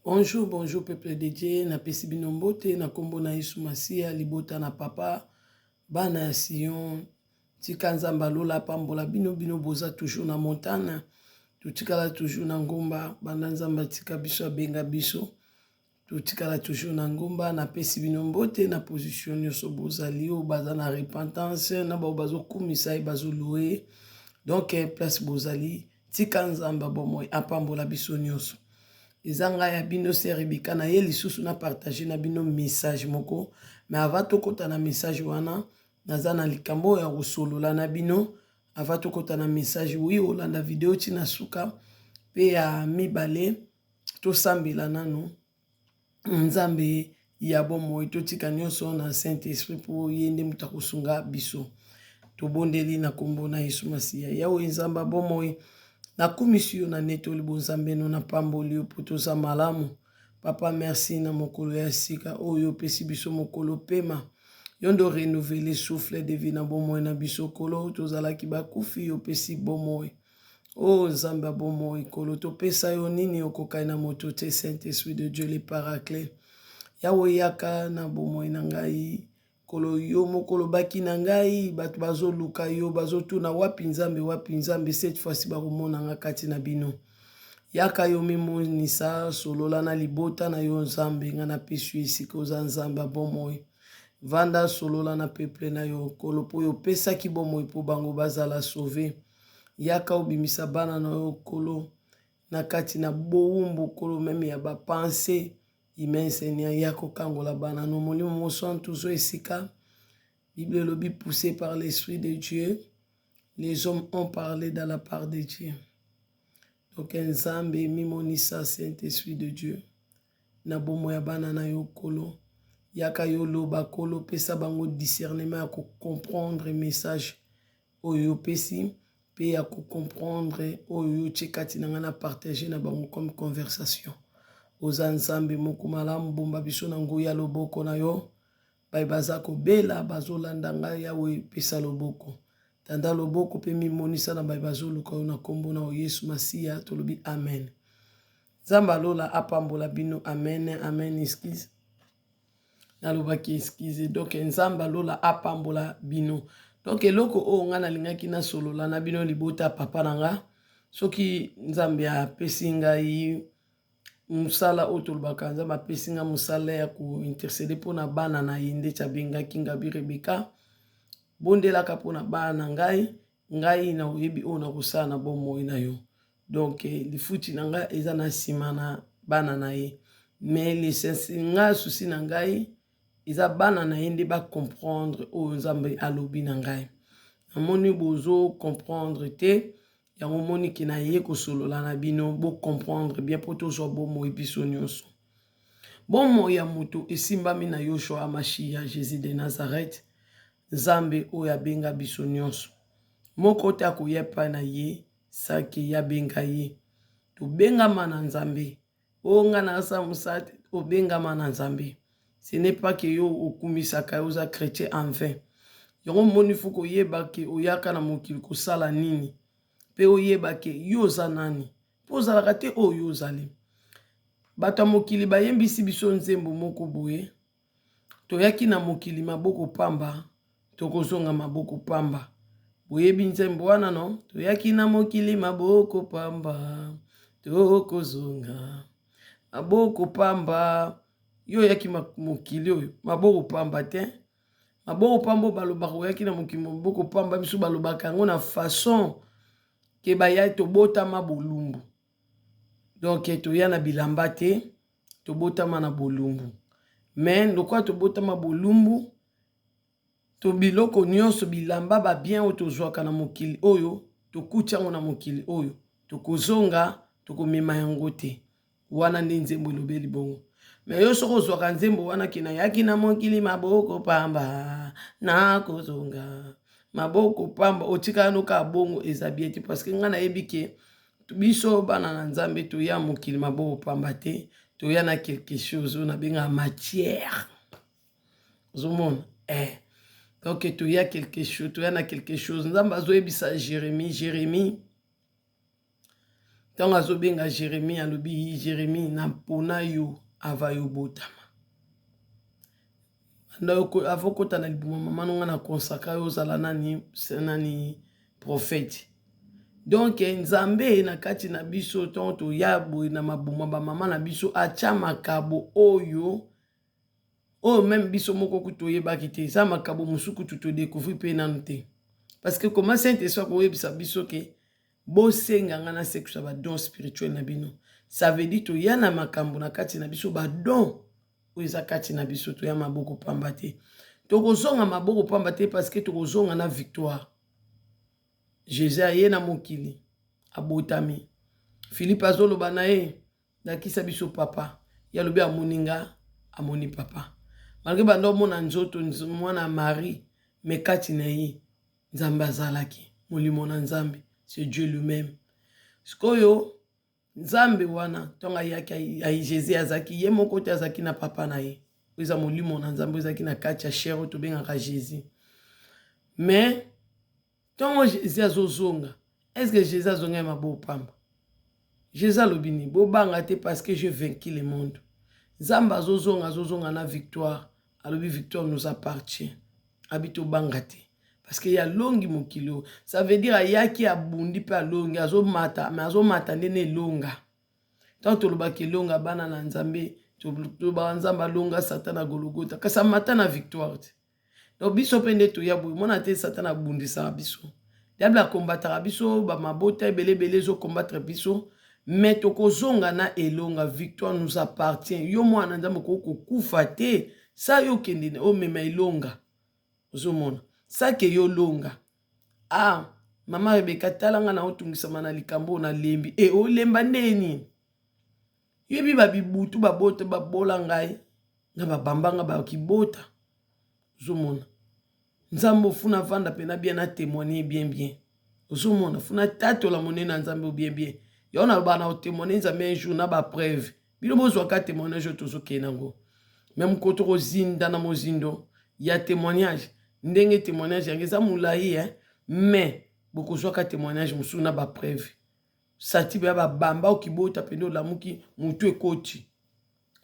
Bonjour, bonjour peuple de Dieu, na pesi bino mbote, na kombo na Yesu Masia, libota na papa, bana ya Sion, tika nzamba lola pambola bino bino boza toujours na montana, tutikala toujours na ngomba, banda nzamba tika biso abenga biso, tutikala toujours na ngomba, na pesi bino mbote, na position nyonso bozali o baza na repentance, na bao bazo kumisa e bazo louer, donc place bozali, tika nzamba bomoi apambola biso nyonso. Ezanga ya bino seribika na ye lisusu na partager na bino message moko mais avant tokota na message wana naza na likambo ya kosolola na bino avant tokota na message wi olanda video tina suka pe ya mibale tosambela nanu nzambe ya bomoi totika nyonso na Saint Esprit po ye nde mutu akosunga biso tobondeli na kombo na Yesu Masiya yawe nzamba bomoi nakumisi yo na netoli bonzambe no na pamboli yo po toza malamu papa merci na mokolo ya sika oyo opesi biso mokolo pema yo ndo renouveler souffle de vie na bomoi na biso kolo tozalaki bakufi yo opesi bomoi o nzambe ya bomoi kolo topesa yo nini okokai na moto te Saint Esprit de Dieu le paraclet yawe yaka na bomoi na ngai kolo yo mokolo baki na ngai bato bazoluka yo bazotuna wapi nzambe cette fois-ci bakomona nga kati na bino yaka yo mimonisa solola na libota na yo nzambe nga na pesi yo esika oza nzambe bomoi vanda solola na peuple na yo kolo po yo pesaki bomoi po bango bazala sauve yaka obimisa bana na yo kolo na kati na bowumbu kolo meme ya bapense immense ni ya kokangola bana no molimo mosan toujours esika Bible lobi poussé par l'Esprit de Dieu les hommes ont parlé dans la part de Dieu donc nzambe mimonisa Saint-Esprit de Dieu na bomo ya bana na yo kolo yaka yo loba kolo pesa bango discernement ya comprendre message oyo pesi pe ya comprendre oyo tshekati na nga na partager na bango comme conversation oza nzambe moko malamu bomba biso na nguya loboko na yo bai baza kobela bazolanda ngai yawe pesa loboko tanda loboko pe mimonisa na bai bazoluka yo na kombo na Yesu Masiya tolobi amen nzamba lola apambola bino amen amen excuse nalobaki excuse donc nzamba lola apambola bino donc eloko oyo nga nalingaki nasolola na bino libota papa na nga soki nzambe apesi ngai musala oyo tolobaka nzambe apesi nga musala ya kointercede mpona bana na ye nde abengaki Ngabi Rebeka bondelaka mpona bana na ngai na oyebi oyo nakosala na bomoi na yo donc lifuti na ngai eza na nsima na bana na ye mais lesensi nga susi na ngai eza bana na ye nde bacomprendre oyo nzambe alobi na ngai namoni bozo comprendre te yango moni ke na ye kosolola na bino bo comprendre bien po tozwa bomoi biso nyonso bomoi ya moto esimbami na Yoshua Amashiach Jésus de Nazareth nzambe oyo abenga biso nyonso moko te akoya epai na ye saki abenga ye tobengama na nzambe oyo nga naza mosala te obengama na nzambe ce n'est pas que yo okumisaka yo oza chrétien en vain yango moni fu koyeba ke oyaka na mokili kosala nini pe oyeba ke yo oza nani po ozalaka te oyo ozali bato ya mokili bayembisi biso nzembo moko boye toyaki na mokili maboko pamba tokozonga maboko pamba boyebi nzembo wana no toyaki na mokili maboko pamba tokozonga maboko pamba yo oyaki mokili oyo maboko pamba te maboko pamba balobaka oyaki na mokili maboko pamba biso balobaka yango na façon ke baya tobotama bolumbu donc toya na bilamba te tobotama na bolumbu mais lokwa tobotama bolumbu to biloko nyonso bilamba babien oyo tozwaka na mokili oyo tokuti yango na mokili oyo tokozonga tokomema yango te wana nde nzembo elobeli bongo mais yo soko ozwaka nzembo wana ke nayaki na mokili maboko pamba nakozonga maboko pamba otikala noka bongo eza bien te parce que nga nayebi ke biso bana na nzambe toya mokili maboko pamba te toya na quelque chose oyo nabenga matière ozomona donc toya quelque chose toya na quelque chose nzambe azoyebisa Jérémie Tant azobenga Jérémie alobi Jérémie na pona yo ava yo botama. Avant kota na libuma mama nonga na consacra yo zala nani prophète. Donc nzambe na kati na biso tonto yabo na mabuma ba mama na biso acha makabo oyo même biso moko kutoye bakite za makabo musuku tuto découvrir pe nanu te. Parce que comment Saint-Esprit ko yebisa biso ke bo senga ngana sekusha ba don spirituel na bino. Ça veut dire to yana makambo na kati na biso ba don oiza kati na biso to ya maboko pamba te. To kozonga maboko pamba te parce que to kozonga na victoire. Jésus aye na mokili abotami. Philippe azoloba na ye nakisa biso papa. Ya lobi amoninga amoni papa. Malgré bando mona nzoto mwana Marie me kati na ye nzambe azalaki molimo na nzambe. C'est Dieu lui-même. Sikoyo nzambe wana tonga yaki ai Jésus azaki ye moko te azaki na papa na ye. Oza molimo na nzambe azaki na kati ya chair to bengaka Jésus. Mais tongo Jésus azozonga, est-ce que Jésus azonga mabo pamba? Jésus alobini bo banga te parce que je vaincu le monde. Nzambe azozonga na victoire. Alobi victoire nous appartient. Habito banga te. Parce qu'il y a longi mokilo. Ça veut dire ayaki abundi pe longi azomata, mais azomata ndene longa. Tant to lobaki longa bana na nzambe, to ba nzamba longa satana gologota. Kasa mata na victoire. Donc biso pende to yabu mona te satana bundi sa biso. Diable a combattre biso ba mabota belé zo combattre biso, mais to kozonga na elonga victoire nous appartient. Yo mwana nzambe ko kufa te, sa yo kendine o mema elonga. Ozomona. Ça que yo longa. Ah, mama Rebecca talanga na otungisa mana likambo na lembi. O lemba ndeni. Yebi babibutu babote babola ngai. Na babambanga ba kibota. Zomona. Nzambo funa vanda pena bien na témoigner bien. Zomona funa tato la monena nzambo bien. Yona bana o témoigner nzambe un jour na ba preuve. Bilo bozwa ka témoignage tozo kenango. Même koto ko zinda na mozindo, ya témoignage. Ndenge témoignage yangeza moulayi mais beaucoup soit témoignage musuna ba preuve sati ba bamba okibota pendo lamuki mutu ekoti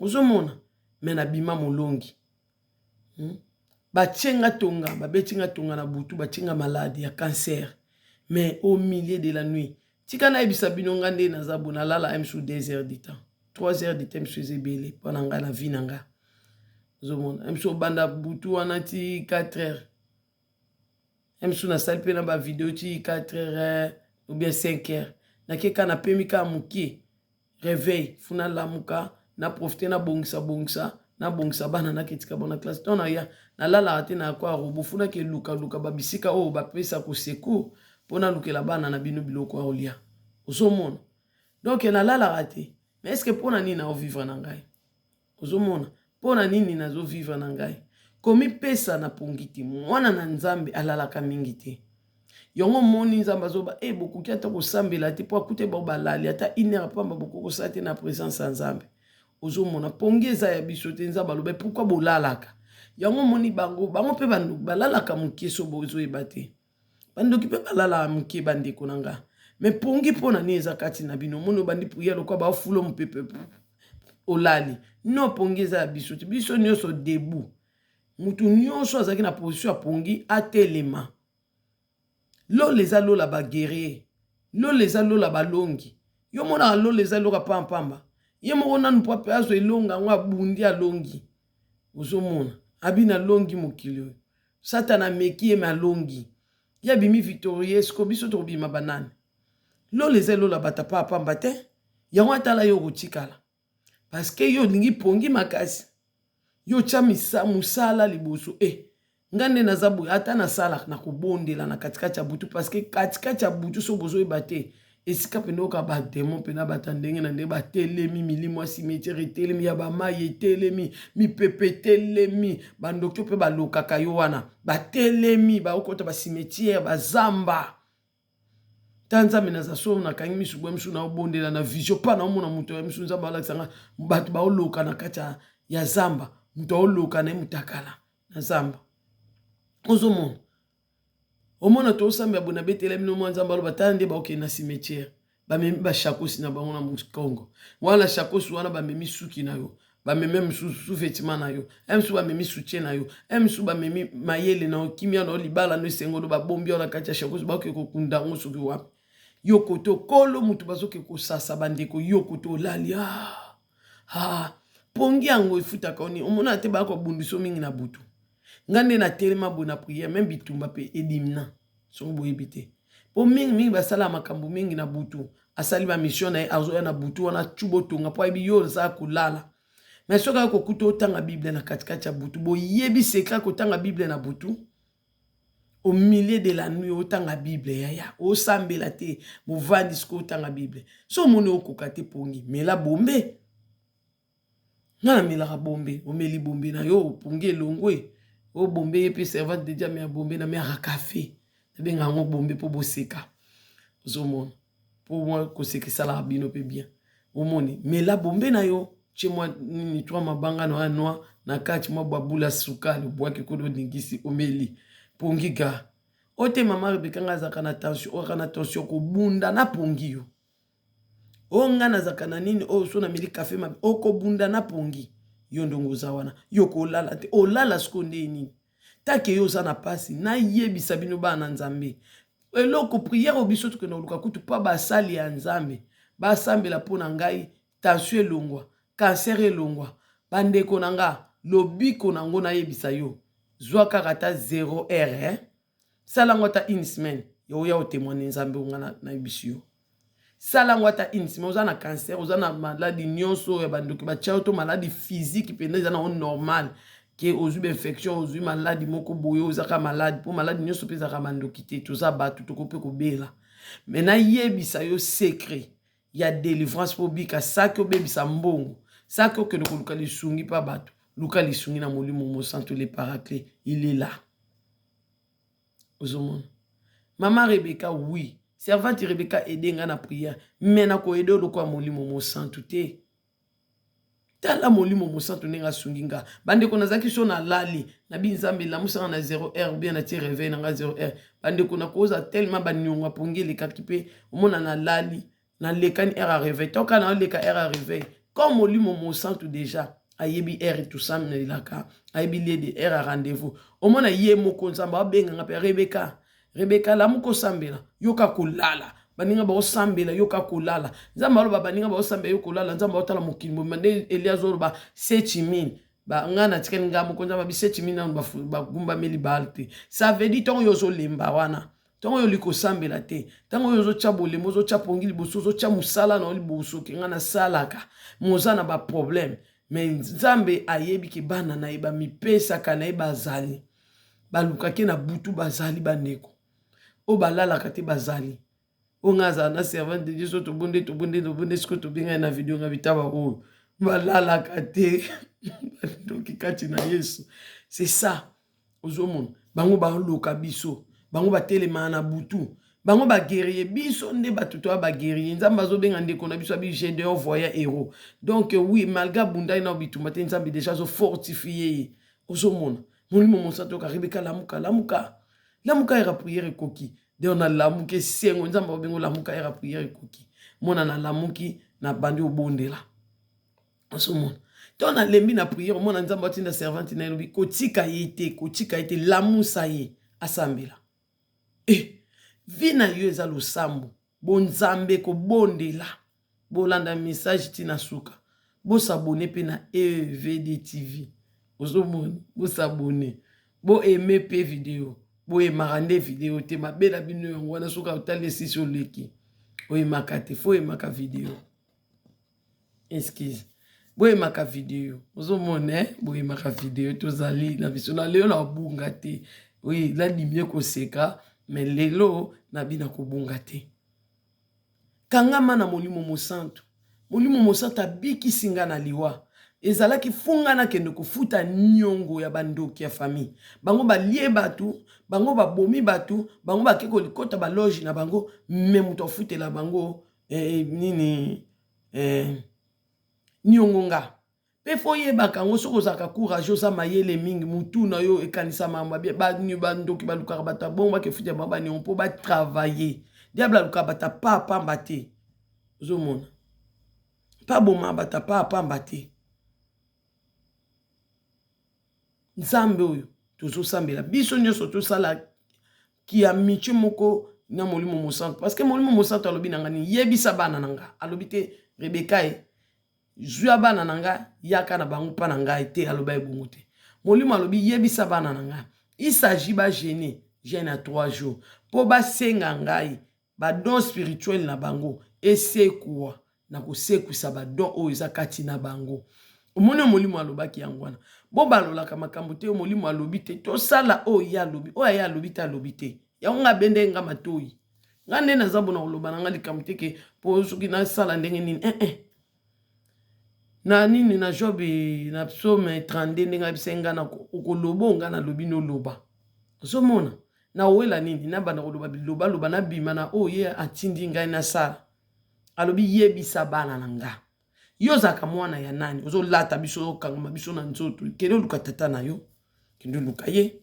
ozomona mais na bima molongi ba tchenga tonga ba betinga tonga na butu ba tchenga maladie ya cancer mais au milieu de la nuit tika na ebisa binonga nde na zabu na lala m sous 2 heures du temps 3 heures du temps suis belé pendant nga na vie nanga. Zomona emso banda butu wana ti 4 heures. Emso na salpe na ba vidéo ti 4 heures ou bien 5 heures. Na keka na pemika muki réveil funa lamuka na profiter na bongisa bana na ketika bona classe tona ya na lala ate na kwa robo funa ke luka ba bisika o ba pesa ko secours pona lukela bana na bino biloko a olia. Ozomona. Donc na lala ate. Mais est-ce que pona ni na vivre na ngai? Ozomona. Pona nini nazo vivre na ngai komi pesa na pongiti mwana na nzambe alalaka mingi te yongo moni nzamba zoba boku kiata ko sambela te po akute ba balali ata inera pamba boku ko sate na présence ya nzambe ozomona pongeza ya biso te nzamba lobe pourquoi bolalaka yongo moni bango pe bandu balalaka mukeso bozo ebate bandoki pe balala muke bandeko nanga mais pongi pona ni ezakati na bino mono bandi prière lokwa ba fulo mpepe olali no pongeza ya biso te biso nyonso debout mutu nyonso azaki na position ya pongi atelema lo leza lola ba guerrier lo leza lola balongi yo mona lo leza loka pampamba ye moko nanu po pe azo elonga ngo abundi alongi ozomona abina longi mokili satana meki ye malongi ya bimi victorieux ko biso to bima banane lo leza lola bata pamba te yango atala yo kotikala. Parce que yo lingi pongi makasi. Yo chamisa musala liboso. Ngande na zabu ata na sala na kubondela na katikati ya butu. Parce que katikati ya butu so bozo ebate. Esika pendo ka ba demon pena batandenge na nde ba telemi milimo ya cimetière telemi ya ba maye telemi mi pepe telemi bandokyo pe ba lokaka yo wana. Ba telemi ba okota ba cimetière ba zamba. Tanza menaza so na kangi misubwe misu na obondela na vision pa na omona muto ya misu nzamba alakisanga batu ba oloka na kata ya zamba muto oloka na mutakala na zamba ozomona omona to samba buna betelemi no nzamba lo batande ba okena cimetière bamemi bashakosi na bango na Congo wana shakosi wana bamemi suki na yo bamemi msusu vêtement na yo msusu bamemi soutien na yo msusu bamemi mayele na kimia na libala no sengolo babombi na kati ya shakosi bakoki kokunda ngo soki wapi yo koto kolo mutu bazoki kosasa bandeko yo koto lali pongi yango efutaka oni omona te bakobundiso mingi na butu ngande na telema bona prière même bitumba pe edimna so boyebi te po mingi basala makambo mingi na butu asali ba mission na azoya na butu wana chubotonga po ayebi yo za kulala mais soka kokuta otanga Bible na katikati ya butu boyebi secret kotanga Bible na butu au milieu de la nuit otanga Bible yaya osambela te movandi sko otanga Bible so moni okoka te pongi mela bombe ngana mela bombe omeli bombe na yo pongi elongwe o bombe pe servante de jamia bombe na mera café benga ngo bombe po boseka zomona pour moi ko sekisala bino pe bien omoni mela bombe na yo chez moi ni toi mabanga no noa na kati mo babula sukali boaki kodo dingisi omeli pongi ga ote mama Rebeka ngazaka na tension ko bunda na pongi yo onga na zakana nini o so na meli café mabe oko bunda na pongi yo ndongo zawana yo ko lala te o lala skonde nini take yo za na pasi na yebisa bino bana nzambe eloko prière obiso to ke na luka kutu pa basali ya nzambe basambela pona ngai tension elongwa cancer elongwa bandeko nanga lobiko nango na yebisa yo zwa karata 0 r salango ta une semaine yo ya otémoigner nzambe ngana na yebisi yo salango ta une semaine ozana cancer ozana maladie nyonso ya bandeko ba chauto maladie physique penda zana on normal que aux infection aux maladie moko boye ozaka malade pour maladie nyonso peza ka mandokité toza batu tokope ko bela mais na yebisa yo secret ya délivrance pour bika sako bebisa mbongo sako que ko luka lisungi pa batu luka lisungi na molimo mo santo le paraclet il est là ozomon maman Rebeka oui servante Rebeka edenga na prière mais na ko edo lokwa molimo mo santo te tala molimo mo santo nenga sunginga bande ko nazaki so na lali na binzambe la musanga na 0 r bien na ti réveil na 0 r bande ko na koza tellement banyonga pongeli kakipe omona na lali na lekani r à réveil toka na leka r à réveil comme molimo mo santo déjà ayebi r tout ça na laka ayebi lié de r à rendez-vous omona ye moko nzamba benga ngape Rebeka la muko sambela yoka kulala baninga ba osambela yoka kulala nzamba lo baninga ba osambela yoka kulala nzamba otala mokilimo mande Eliazoro ba 7000 ba ngana tikeni ngamo konza ba 7000 na ba gumba meli balte ça veut dire ton yozo lemba wana ton yo liko sambela te tango yozo chabole mozo chapongi liboso zo cha musala na liboso ke ngana salaka mozana ba problème mais nzambe ayebi ke bana na eba mipesa kana eba zali baluka ke na butu bazali bandeko o balala kati bazali ongaza na servante de Dieu so to bonde siko to binga na video nga bitaba o balala kati donc kati na Yesu c'est ça ozomon bango ba loka biso bango ba telema na butu bango ba guerrier biso nde batuto ba guerrier nzamba zo benga ndeko na biso abi Gédéon voya héros donc oui malgré bunda na bitumba te nzambi déjà so fortifié ozomon molimo monsanto ka Rebeka lamuka era prière koki de on a lamuke sengo nzamba bengo lamuka era prière koki mona na lamuki na bandi obondela osomona to na lembi na prière mona nzamba tinda servante na lobi kotika yete lamusa ye asambela vina yo eza losambo bonzambe ko bondela bolanda message tina suka bo s'abonner pe na EVD TV osomona bo s'abonner bo aimer pe vidéo boye marande vidéo te mabela bino yango wana soka otali sisi oleki oye makate fo maka vidéo excuse boye maka vidéo ozomona boye maka vidéo tozali na biso na leo na bunga te oui la dimie ko seka mais lelo na bina ko bunga te kangama na molimo mosanto abiki singa na liwa ezalaki funga na kende kufuta nyongo ya bandoki ya famille bango balie batu bango babomi batu bango bakeko likota ba loge na bango même to futela bango nyongo nga pe foye bakango soko zaka courage za mayele mingi mutu na yo ekanisa mama ba nyu bandoki baluka bata bongo ke futa baba ni on po ba travailler diable aluka bata papa mbate ozomona pa boma bata pa apamba te nzambe oyo tozosambela biso nyonso tosala ki amiche moko na molimo mosantu parce que molimo mosantu alobi na nga ni yebisa bana na nga alobi te Rebeka zwa bana na nga yaka na bango pa na ngai te aloba ebongo te molimo alobi yebisa bana na nga il s'agit ba gêner gêne à 3 jours po basenga ngai badon spirituel na bango esekwa na kosekwisa badon oyo eza kati na bango omoni molimo alobaki yango wana bo balolaka makambo te molimo alobi te tosala oyo ya alobi oyo ya alobi te alobi te yango nga bende nga matoi nga nde naza bona koloba na nga likambo te ke po soki nasala ndenge nini na nini na Job na psaume 32 ndenge bisenga na okoloba nga na lobi no loba ozomona na wela nini na bana koloba biloba loba na bima na oye atindi ngai na sala alobi yebisa bana na nga yo zaka mwana ya nani ozolata biso kangama biso na nzoto kende luka tata na yo kende luka ye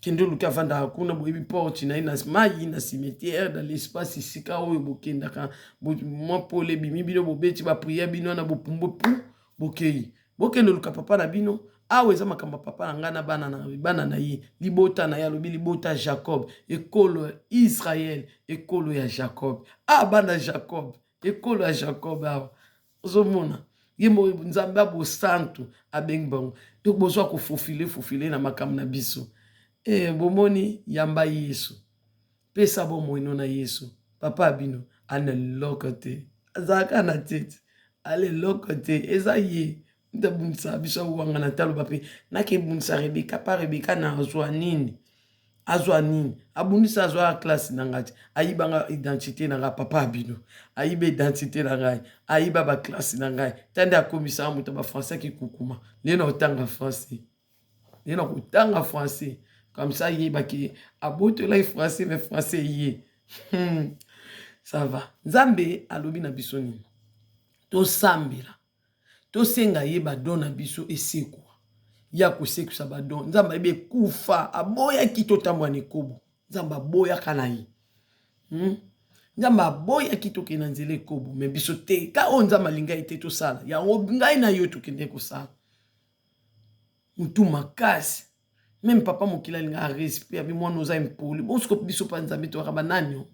kende luka vanda kuna boyebi porte na ina mayi na cimetière dans l'espace isika oyo bokenda ka mo pole bimi bino bobeti ba prière bino na bopumbo pu bokei bokende luka papa na bino awe za makamba papa na ngana bana na ye libota na ya lobi libota Jacob ekolo Israël ekolo ya Jacob bana Jacob ekolo ya Jacob ozomona yemo nzambe bo santu abeng bango to bozwa ko fofile na makambo na biso bomoni yamba Yesu pesa bomweno na Yesu papa bino ana lokote azaka na tete ale lokote eza ye nda bunsa biso wanga na talo bape nake bunsa Rebeka pa Rebeka na azwa nini abundisa azwa classe na ngati ayibanga identité na nga papa bino ayiba identité na ngai ayiba ba classe na ngai tande akomisa muto ba français ki kukuma lena otanga français lena kutanga français comme ça yiba ki aboto la français mais français yé ça va nzambe alobi na biso nini to sambela to senga yeba dona biso eseko ya kosekwisa badon nzamba ebe kufa aboya kitotambwa ni kobo nzamba boya kanayi nzamba boya kitoke na nzele kobo me biso te ka o nzamba linga ite to sala ya ngai na yo tukende ko sala mutu makasi même papa mokila linga respect abi mwana oza impoli bosko biso pa nzambe to raba nanyo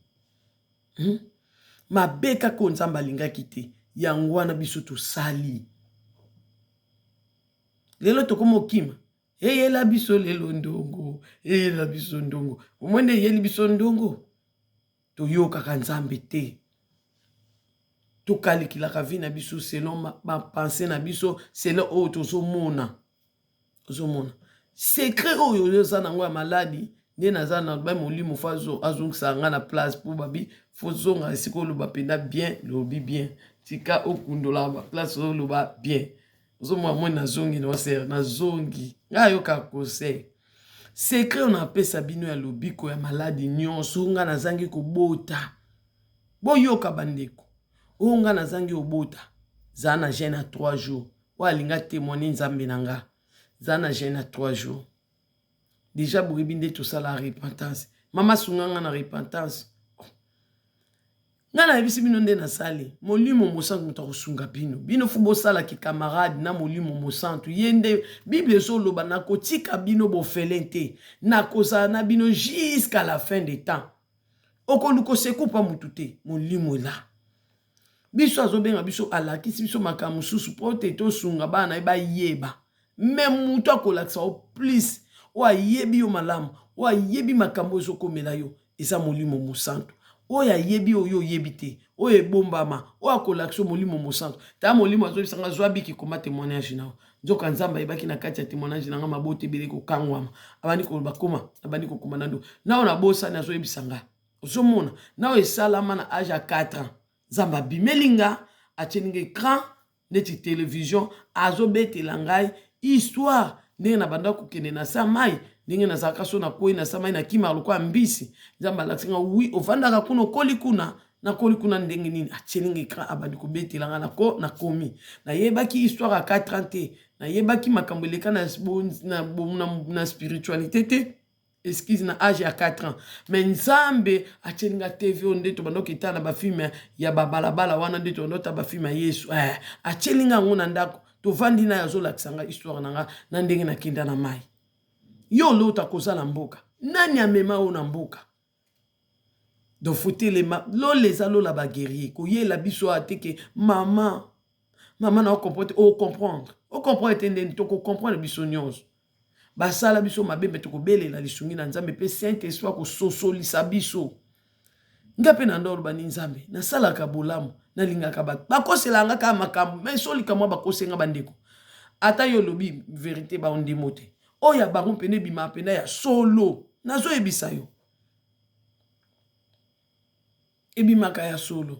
mabeka ko nzamba linga kite yango wana biso to sali lelo tokomo kima eyela biso lelo ndongo eyela biso ndongo omwende yeli biso ndongo toyoka ka nzambe te tokalikilaka vi na biso selon ma pensée na biso selon oyo tozomona secret oyo yoza nango ya maladi nde naza na ba molimo fazo azongisa nga na place pour babi fozonga esika oloba penda bien lobi bien tika okundola ba place oloba bien ozomwa mwe na zongi na wasere na zongi nga yoka kose secret on apesa bino ya lobiko ya maladi nyonso nga nazangi kobota boyoka bandeko nga nazangi obota za na jeûne à 3 jours walinga témoigner nzambe nanga za na jeûne à 3 jours déjà boyebi nde tosala repentance mama sunganga na repentance nga na yebisi bino nde nasali molimo mosantu moto akosunga bino fu bosala ki camarade na molimo mosantu ye nde bible ezoloba nakotika bino bofele te nakozala na bino jusqu'à la fin des temps okoluka osekupa mutu te molimo ela biso azobenga biso alakisi biso makambo mosusu mpo te tosunga bana na ye bayeba me mutu akolakisa o plus oyo ayebi yo malamu oyo ayebi makambo ezokomela yo eza molimo mosantu oyo ayebi oyo oyebi te oyo ebombama oyo akolakisa molimo mosantu ta molimo azobisanga zwa biki koma témoignage nao nzoka nzambe ayebaki na kati ya témoignage nanga mabota ebele kokangwama abandi koloba koma abandi kokoma na ndo nao na bosani azoyebisanga ozomona nao esalama na age ya 4 ans nzambe abimeli nga atieninga écran neti télévision azobetela ngai histoire ndenge na banda kokende na sa mai ndenge nazalaka so na kwei na sa mai na kima lokwa mbisi nzambe alakisinga wi ovandaka kuna okoli kuna nakoli kuna ndenge nini atielinga écran abandi kobetela nga nakomi nayebaki histoire ya 4 ans te nayebaki makambo eleka na spiritualité te excuse na âge ya 4 ans mais nzambe atielinga tv onde to bando kitana ba film ya babalabala wana nde to ndota ba film ya Yesu atielinga ngona ndako to vandi na yazo laksanga histoire nanga na ndenge na kinda na mai yo lota kozala mboka nani amema o na mboka donc fotelema lo leza lo la ba guerrier ko yela biso ateke mama na comprendre o comprendre ndeni to ko comprendre biso nyonso basala biso mabembe to ko belela lisungi na nzambe pe saint esprit ko sosolisa biso ngape na ndolo bani nzambe na sala ka bolamu na lingaka ba bakosela nga ka makambo mais solika mwa bakosenga bandeko ata yo lobi vérité ba ondimo te oya bango pene bima pena ya solo nazo ebisa yo ebimaka ya solo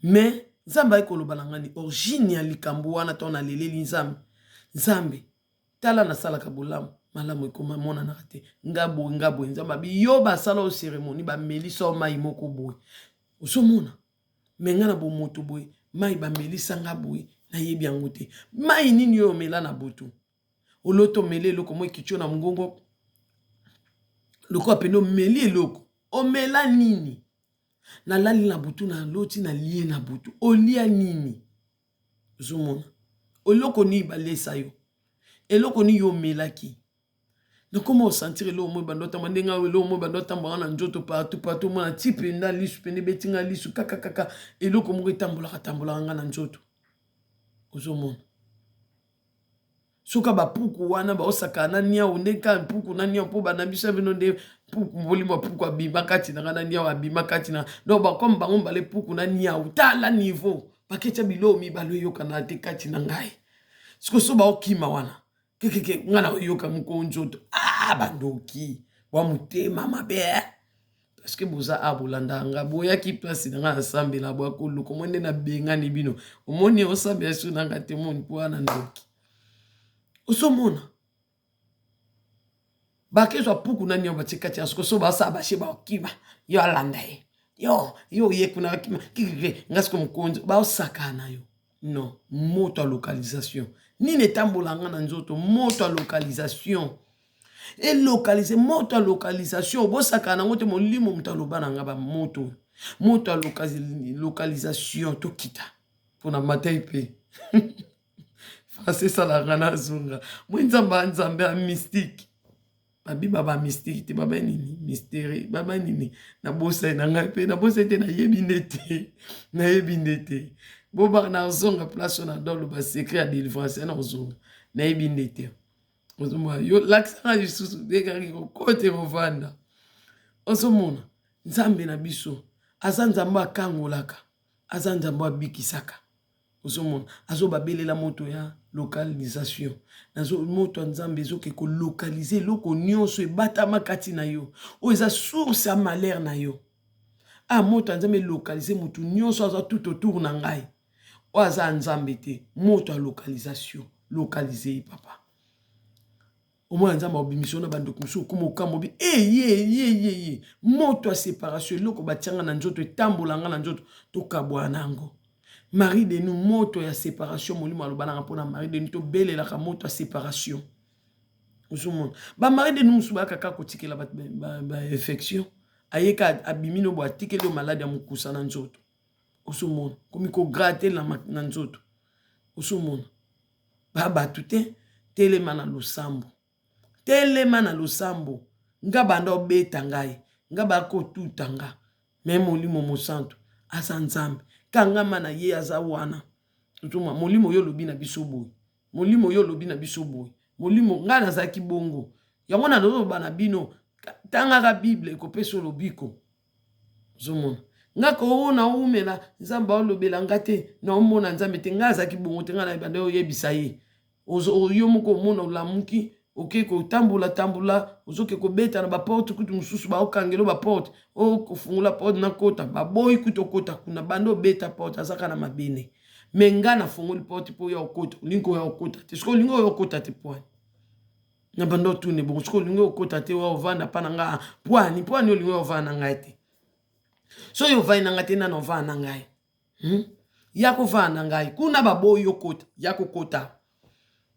mais nzambe ayekoloba na ngani origine ya likambo wana to na leleli nzambe tala nasalaka bolamu malamu ekoma monanaka te ngabo nzambe abi yo basala o cérémonie bamelisa o mai moko boye ozomona me nga na bomoto boye mai bamelisa nga boye nayebi yango te mai nini yo omela na butu oloto omela eloko mo ekitio na mongongo loko apende omeli eloko omela nini nalali na butu na loti na lie na butu olia nini ozomona oloko ni balesa yo eloko ni yo omelaki nakoma osentir elo omoi bandota mandenga elo omoi bandota mbanga na njoto partout mona tipe nda lisu pende betinga lisu kaka eloko moko etambolaka nga na njoto ozomona soka bapuku wana baosaka na niao ndeka puku na niao po bana biso bino nde puku bolimo puku abima kati na na niao abima kati na donc ba comme bango mbale puku na niao tala niveau pakecha bilomi balo yoka na te kati na ngai siko so ba okima wana keke ngana yoka mukonjoto bandoki wa mutema mabe parce que boza abolanda nga boya ki place na nga ensemble la bwa ko luko mwende na benga ni bino omoni osambe asu na nga temoni po na ndoki osomona bakezwa puku nani yo batikati asko so basa bashe ba okima yo alanda yo ye kuna okima kikike ngasko mukonjo ba osakana yo non moto à localisation ni netambolanga na nzoto moto à localisation et localiser moto à localisation bosakana ngote molimo mutaloba na nga ba moto à localisation to kita pona matai pe c'est ça la rana zunga mwinzamba nzambe a mystique babi baba mystique te baba nini mystère baba nini na bosa na nga pe na bosa te na yebi ndete boba na zonga place na dolo ba secret ya délivrance na zonga na yebi ndete ozomona yo l'accent lisusu dekaki kote kovanda ozomona nzambe na biso aza nzambe akangolaka aza nzambe abikisaka ozomona azobabelela moto ya localisation nazo moto nzambe ezoke ko localiser loko nyonso ebatama kati na yo o eza source ya malheur na yo moto nzambe localiser moto nyonso aza tout autour na ngai o aza nzambe te moto ya localisation localiser papa au moins nzambe obimission na bandoko musu kuma okamobi ye moto ya séparation loko batianga na nzoto etambolanga na nzoto tokabwana nango Marie de nous moto ya séparation molimo alobana rapona Marie de nous to belela ka moto ya séparation ozomona ba Marie de nous musuba kaka kotikela ba infection ayeka abimino bo atikeli o malade ya mukusa na nzoto ozomona komi ko gratter na nzoto ozomona ba tute telema na losambo nga banda obeta ngai nga ba ko tutanga même molimo mosanto asa nzambe kangama na ye aza wana ntuma molimo yo lobi na biso boy molimo yo lobi na biso boy molimo nga nazaki bongo yango na loba na bino tanga ka bible ko peso lobiko zomona nga ko na umela nzamba olobela ngate na omona nzambe te nga azaki bongo te nga na banda oyebisa ye oyo moko mona olamuki ok ko tambula ozoke ko beta na ba porte kutu mususu ba okangelo ba porte o kufungula porte na kota ba boy kuto kota kuna bando beta porte azaka na mabene menga na funguli porte po ya okota lingo ya okota te sko lingo ya okota te point na bando tune bon sko lingo okota te wa ovanda pana nga point ni lingo ovanda nga te so yo vaina nga te na no vana ngai ya ko vana ngai kuna ba boy okota ya kokota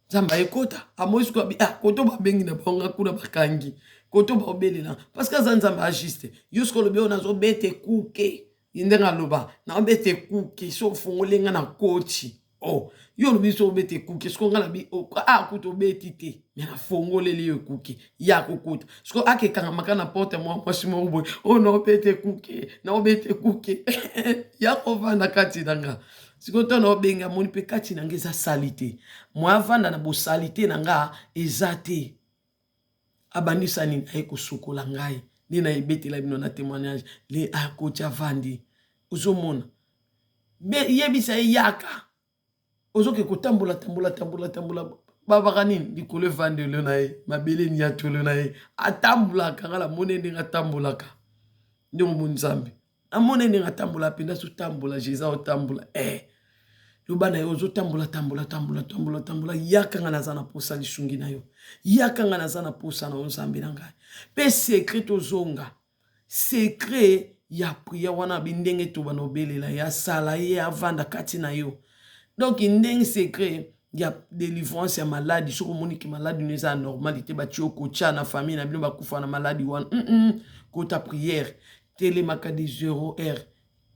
Zamba ekota amoyi ko bi koto ba bengi na bonga kuna bakangi koto ba obelela parce que Nzamba agiste yusko lobi on azo bete kuke indenga loba na bete kuke so fongolenga na coach oh yo lobi so bete kuke sko ngala bi kuto beti te mais na fongoleli yo kuke ya kokuta sko akekanga makana porte moi simo boy oh no bete kuke na bete kuke ya kovanda kati nanga sikoto na obenga moni pe kati nanga eza salite moi avanda na bosalite nanga eza te abandisa nini aye kosukola ngai nde na ebetela bino na témoignage le akotia vandi ozomona yebisa ye yaka ozoke kotambola tambola babaka nini likolo evandelo na ye mabele niatolo na ye atambulaka ngala mone ndenge atambolaka ndenge omoni Nzambe amone ndenge atambola apenda sotambola jésus otambola loba na yo ozotambola tambola yaka nga naza na posa lisungi na yo yaka nga naza na posa na yo Nzambe na ngai mpe sekret tozonga sekret ya priya wana bindenge toba na obelela ya sala ye avanda kati na yo donc ndenge secret ya délivrance ya maladi soko omoni ke maladi no eza ya normalité batie okotia na famille na bino bakufa na maladi wana kota prière telemaka des 0 heure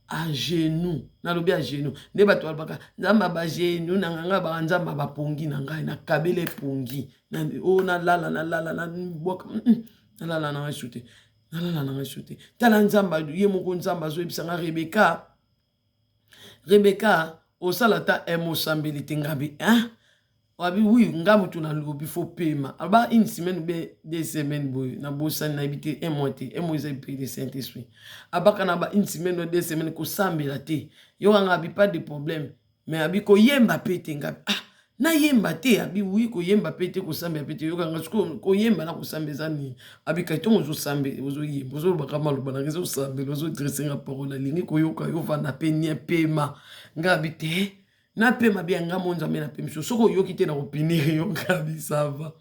à genoux nalobi à genoux nde bato balobaka Nzamba ba genoux na nganga baka Nzamba bapongi na ngai na kabele pongi nalala nabwaka nalala na ngai sute nalala na ngai sute tala Nzamba ye moko Nzamba azoyebisa nga Rebeka osala ta emosambeli te ngabi wabi oui nga mutu na lobi fo pema aba une semaine be 2 semaines boy na bosani na ibite 1 mois te 1 mois za pe de Saint-Esprit abaka na ba une semaine ou 2 semaines ko sambela te yo nga bi pas de problème mais abi ko yemba pete ngabi na yemba te abi oui ko yemba pete ko sambela pete yo nga ko yemba na ko sambeza ni abi kaitongo zo sambe ozo yemba ozo baka maluba na zo sambe ozo dresser nga parole lingi ko yoka yo va na penia pema ngabi te na pema bien nga monza me na pemiso soko yoki te na opinir yo ngabi sava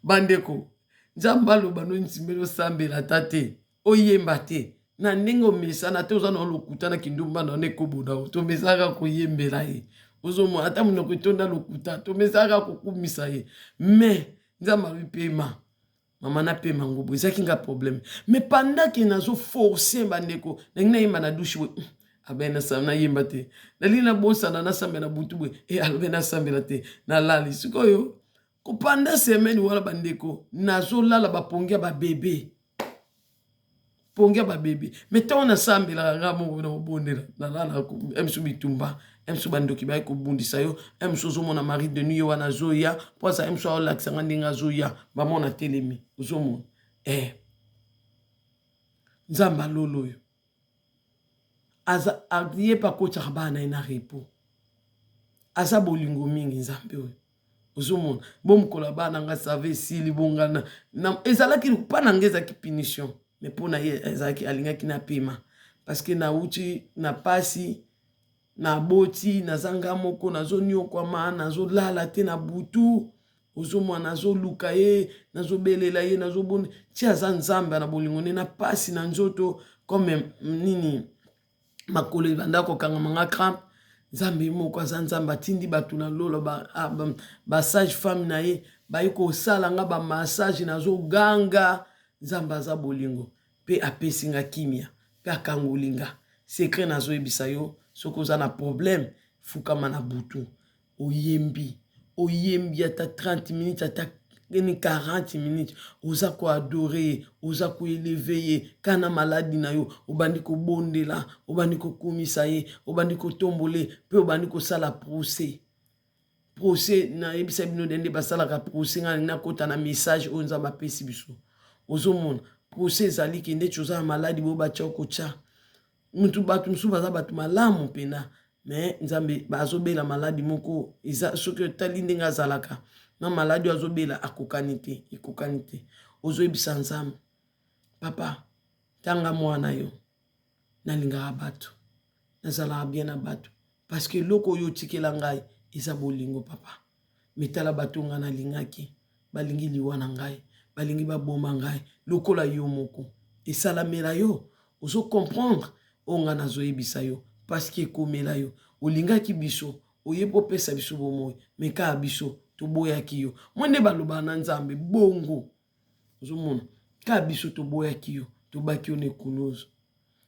bandeko Nzamba loba no nsimbelo sambela tate oyemba te na ndenge omesana te oza na lokuta na kindumba na nekoboda to mesaka koyembela ye ozomo ata munoko itonda lokuta to mesaka kokumisa ye mais Nzamba bipema mama na pema ngobo ezaki nga problème mais pendant que nazo forcer bandeko ndenge yemba na douche we abena na yemba te nalina bosa na sambe na butu bwe alobena sambe la te na lali sikoyo kopanda semaine wala bandeko nazo lala bapongia ba bébé pongia ba bébé mais tant na sambe la ngamo na obondela na lala emsu bitumba emsu bandoki ba ko bundisa yo emsu zo mona mari de nuit wana zoya poza emsu ala kisanga ndinga zoya ba mona telemi uzomo Nzamba lolo yo aye pa kocha bana ina repo aza bolingo mingi Nzambe oyo ozomona bomkola bana nga save sili bongana ezalaki pa na ngeza ki punition mais pona ye ezalaki alingaki na pema parce que na uti na pasi na boti na zanga moko nazo nyokwa ma nazo lala te na butu ozomona nazo luka ye nazo belela ye nazo bonde ti aza Nzambe na bolingo ne na pasi na nzoto comme nini makolo ibanda kokanga manga crampe Nzambe moko aza Nzambe atindi bato na lolo ba sage femme na ye bayi kosala nga ba massage nazo ganga Nzambe aza bolingo pe apesinga kimia pe akangolinga secret nazo ebisa yo soko za na problème fukama na butu oyembi ata 30 minutes ata 40 minutes oza ko adorer oza ko élever kana maladi na yo obandi ko bondela obandi ko kumisa ye obandi ko tombole pe obandi ko sala procès na ebisa bino dende basala ka procès na kota na message o Nzamba pesi biso ozomona procès ezali kende choza maladi bo ba choko cha mutu batu musu baza batu malamu pena mais Nzambe bazobela maladi moko eza soki tali ndenge azalaka na maladi azobela ekokani te ozoyebisa Nzambe papa tanga mwana yo nalingaka bato nazalaka bien na bato parce que loko oyo otikela ngai eza bolingo papa metala bato nga nalingaki balingi liwa na ngai balingi baboma ngai lokola yo moko esalamela yo ozo comprendre onga nazoyebisa yo parce que ekomela yo olingaki biso oyebo pesa biso bomoi meka biso toboyaki yo mwende baloba na nzambe bongo ozomona ka biso toboyaki yo tobaki yo nekuluzu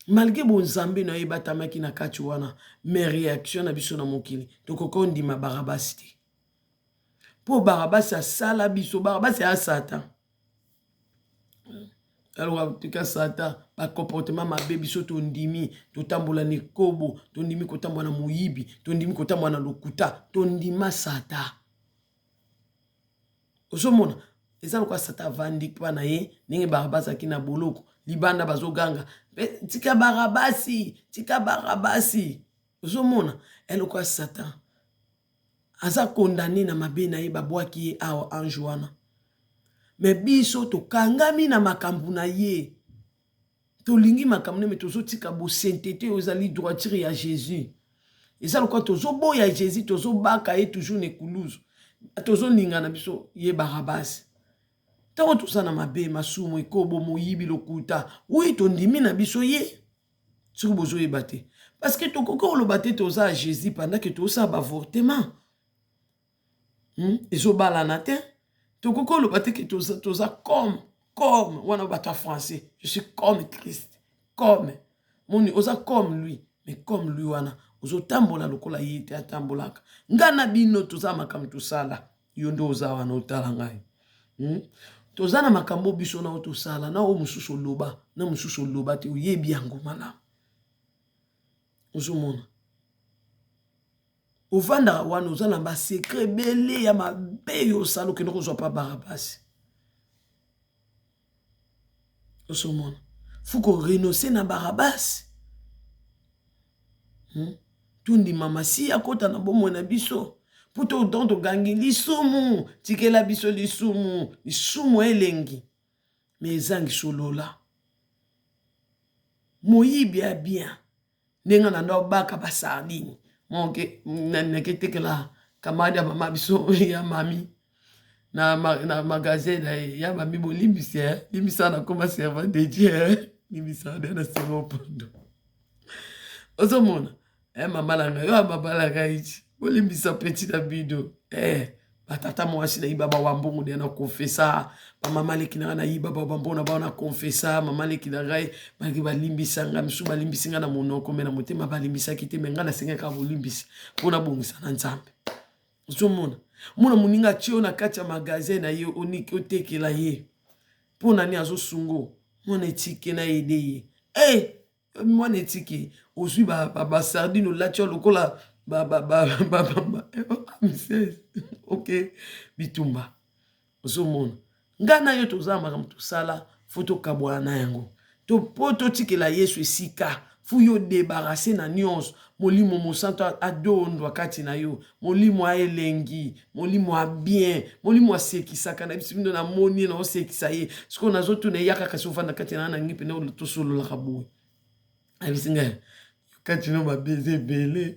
malgré bon nzambe na yebatamaki na kati wana mais réaction na biso na mokili tokoko ndima Barabasi te po Barabasi asala biso Barabasi ya Satan alors tika Satan ba comportement mabe biso tondimi totambola ne kobo tondimi kotambola na moyibi tondimi kotambola na lokuta tondima Satan ozomona eza lokwa Satan vandi pa na ye ndenge Barabasi aki na boloko libanda bazoganga tika Barabasi ozomona elokwa Satan aza condamné na mabe na ye babwaki ye awa ange wana mais biso tokangami na makambu na ye tolingi makambu ne me tozotika bo sainteté ozali droiture ya Jésus eza lokwa tozoboya Jésus tozobaka ye toujours nekuluzu tozolinga na biso ye Barabasi tango toza na mabe masumu ekobo moyibi lokuta oui tondimi na biso ye soki bozoyeba te parce que tokoki oloba te toza a Jésus pendant que tosala bavortement ezobalana te tokoki oloba te ke toza comme wana bato ya français je suis comme Christ comme moni oza comme lui mais comme lui wana ozotambola lokola ye te atambolaka nga na bino toza makambo tosala yo nde oza wana otala ngai toza na makambo biso na otosala na o mususu oloba na mususu oloba te oyebi yango malamu ozomona ovanda wana oza na basekre bele ya mabe yo osala okende kozwa pa Barabasi ozomona fuko renoncer na Barabasi tundima masiya kota na bomoi na biso puto don togangi lisumu tikela biso lisumu elengi mais ezangi solola moyibi ya bien nenga na ndo baka basardine monke neketekela kamadi ya mama biso ya mami na magasin ya mami bolimbisa limbisa na koma servant de Dieu limbisa na sengo pondo ozomona mama langa yo babalanga ichi bolimbisa petit na bido batata mwasi na ibaba wambongo de na confessa ba mama leki na ibaba wambona ba na confessa mama leki na gai baki balimbisa nga misu balimbisinga na monoko me na motema balimbisa kite menga na senga ka bolimbisa pona bongisa na nzambe ozomona mona muninga tio na kati ya magasin na ye oniki otekela ye pona ni azosungo mona etike na ede ye mwana etike ozwi ba sardine olatio lokola ok bitumba ozomona nga na yo toza makambo tosala fo tokabwana na yango po totikela Yesu esika fu yo debarase na nyonso molimo mosanto adondwa kati na yo molimo aelengi molimo a bien molimo asekisaka na biso bino na moni na osekisa ye siko nazotuna eyaka kasi ofanda kati na na ngipe na tosololaka boye abisinga kati no babeze ebele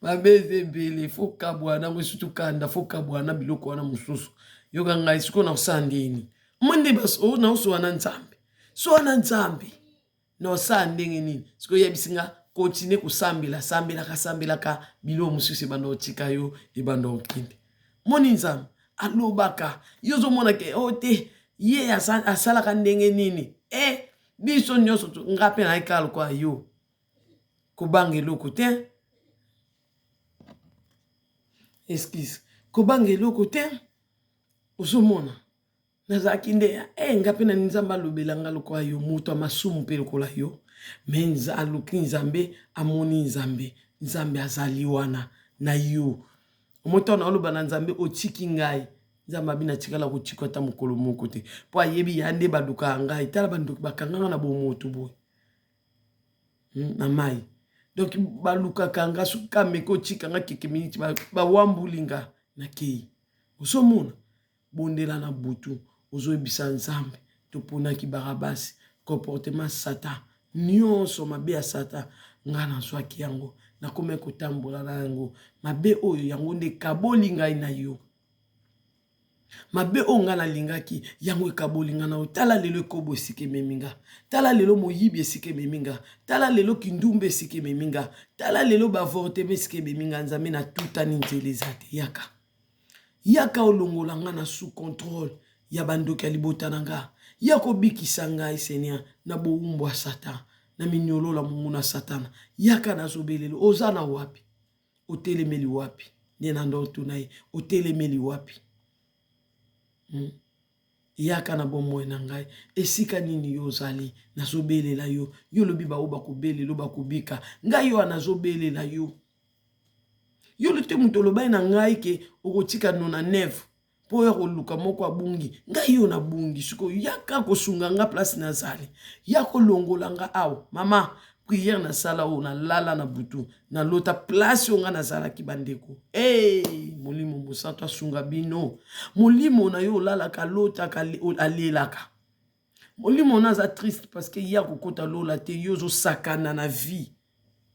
babeze ebele fo kabwana mwesutu kanda fo kabwana biloko wana mosusu yoka ngai siko na osandeni mwende baso na oso wana nzambe so wana nzambe na osala ndenge nini siko yebisinga continue kusambelaka bilo mosusu ebanda otika yo ebanda okende moni nzambe alobaka yozomona ke ote ye asalaka ndenge nini biso nyonso nga mpe na ekala kwa yo kobanga eloko te excuse kobanga eloko te ozomona nazalaki nde nga mpe na nzambe alobelanga lokwa yo moto amasumu mpe lokola yo me aluki nzambe amoni nzambe azali wana na yo omoto na oloba na nzambe otiki ngai nzambe abina tikala kotika ata mokolo moko te po ayebi ya nde baluka ngai tala bandoki bakanganga na bomoto boye na mai donc balukaka nga soki kameke otika nga keke miniti bawambuli nga na kei ozomona bondela na butu ozoyebisa nzambe toponaki Barabasi comportement Satan nyonso mabe ya Satan nga nazwaki yango nakomi kotambola na yango mabe oyo yango nde kaboli ngai na yo mabe onga na lingaki yango ekabolinga na tala lelo kobo sike meminga tala lelo moyibi sike meminga tala lelo kindumbe sike meminga tala lelo bavorte sike meminga nzambe na tutani nzele zate yaka olongola nga na sous contrôle ya bandoki ya libota na nga yako bikisa ngai Seigneur na bowumbu ya Satan na minyolola mungu na Satana yaka na zobelelo oza na wapi otelemeli wapi nena ndo tunaye otelemeli wapi yaka na bomoi na ngai esika nini yo ozali nazobelela yo yo lobi bao bakobelela bakobika ngai yo anazobelela yo yo lute mutu olobai na ngai ke okotika nona neve po ya koluka moko abungi ngai yo nabungi siko yaka kosunga nga place nazali yako longola nga awa mama prière na sala o na lala na butu na lota place onga nazala ki bandeko molimo mosanto asunga bino molimo na yo lalaka lota ka alelaka molimo na za triste parce que ya kokota lola te yo zo sakana na vie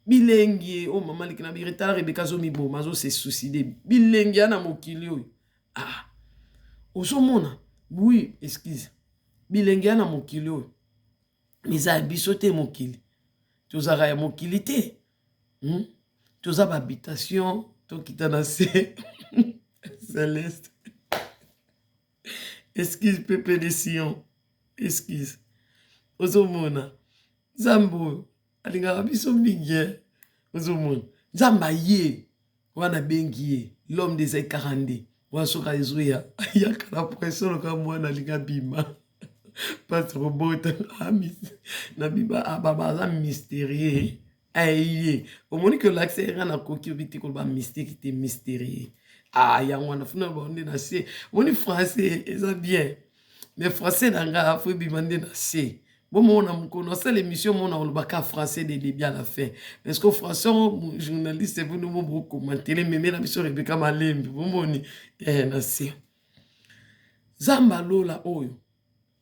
bilengi o mama likina biretala Rebeka zo miboma zo se suicide bilengi na mokili oyo osomona oui excuse bilengi na mokili oyo miza biso te mokili tozaka ya mokili te toza habitation tokita na se Céleste excuse peuple de Sion excuse osomona zambo alingaka biso mingi ozomona nzamba ye wana bengi ye l'homme des 42 wasoka ezoya yaka na pression loka mwana linga bima pas robot na biba baza mystérieux aye omoni que l'accès na koki obiti ko ba mystique te mystérieux yango wana funa bonde na se moni français eza bien mais français nanga faut bimande na se bon mon amukono c'est l'émission mon olobaka français de début à la fin parce que français journaliste vous nous beaucoup commenter mais la mission Rebeka Malembe bon moni na se zamba lola oyo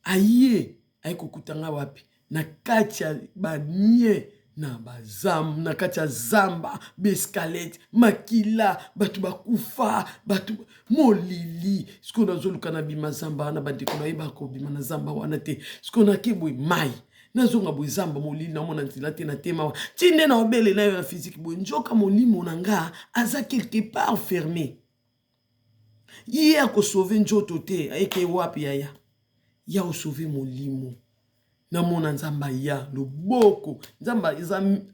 aye ayekokutanga wapi na kati ya banie na bazam na kati ya zamba beskalete makila batu bakufa batu molili siko nazoluka na bima zamba na bandeko na yeba ko bima na zamba wana te siko na kebwe mai nazonga bwe zamba molili na mona nzila te na tema tinde na obele na yo na physique bwe njoka molimo na nga aza quelque part fermé yé ko sauver njoto te ayeke wapi ya o sauver molimo na mona nzamba ya loboko nzamba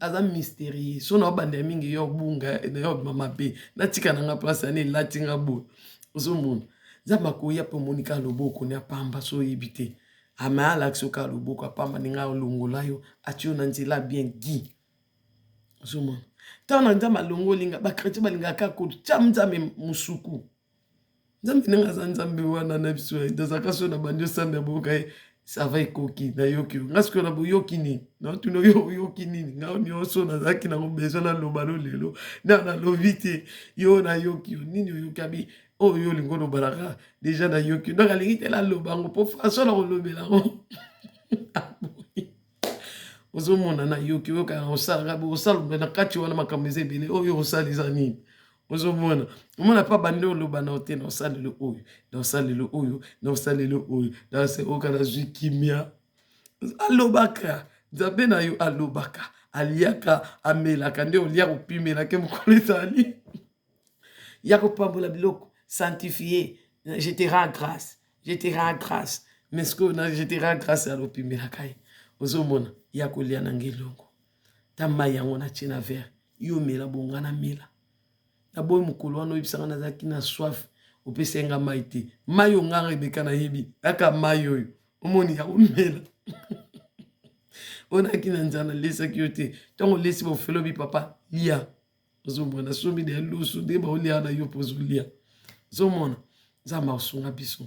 aza mystérieux so na bande mingi yo bunga na yo mama be na tika na nga place ane latinga bo ozomona nzamba ko ya po monika loboko ne apamba so yibite ama alaxo ka loboko apamba ninga longola yo atio na nzela bien gi ozomona tana nzamba longolinga ba chrétien balinga ka ko chamzame musuku nzambe nenga nzambe wana na biso dazaka so na bandio sambe boka ça va ekoki na yoki ngasko na boyoki ni na tuno yoki ni nga nyoso na zaki na besoin na lobalo lelo na lovite yo na yoki nini yoki abi yo lingono baraka déjà na yoki donc alingi la lobango po façon na lobela ozomona na yoki yo ka osala bo osala na kati wana makameze bele yo osaliza nini ozomona omona pa bande oloba na ote na osalelo oyo na osalelo oyo na osalelo oyo na se oka na zwi kimia alobaka nzambe na yo alobaka aliaka amelaka nde olia kopimela ke mokolo ezali ya kopambola biloko sanctifié je te rends grâce mais ce que je te rends grâce alopimelaka ye ozomona ya kolia na ngelongo ta mai yango na tie na verre yo mela bonga na mela na boy mukolo wana oyebisanga nazalaki na soif opesenga mai te mai oyo nga Rebeka na yebi aka mai oyo omoni ya komela onaki na nzala lesaki yo te ntango lesi bofelo bi papa lia ozomona somi de loso nde baolia na yo mpo ozolia ozomona nzambe akosunga biso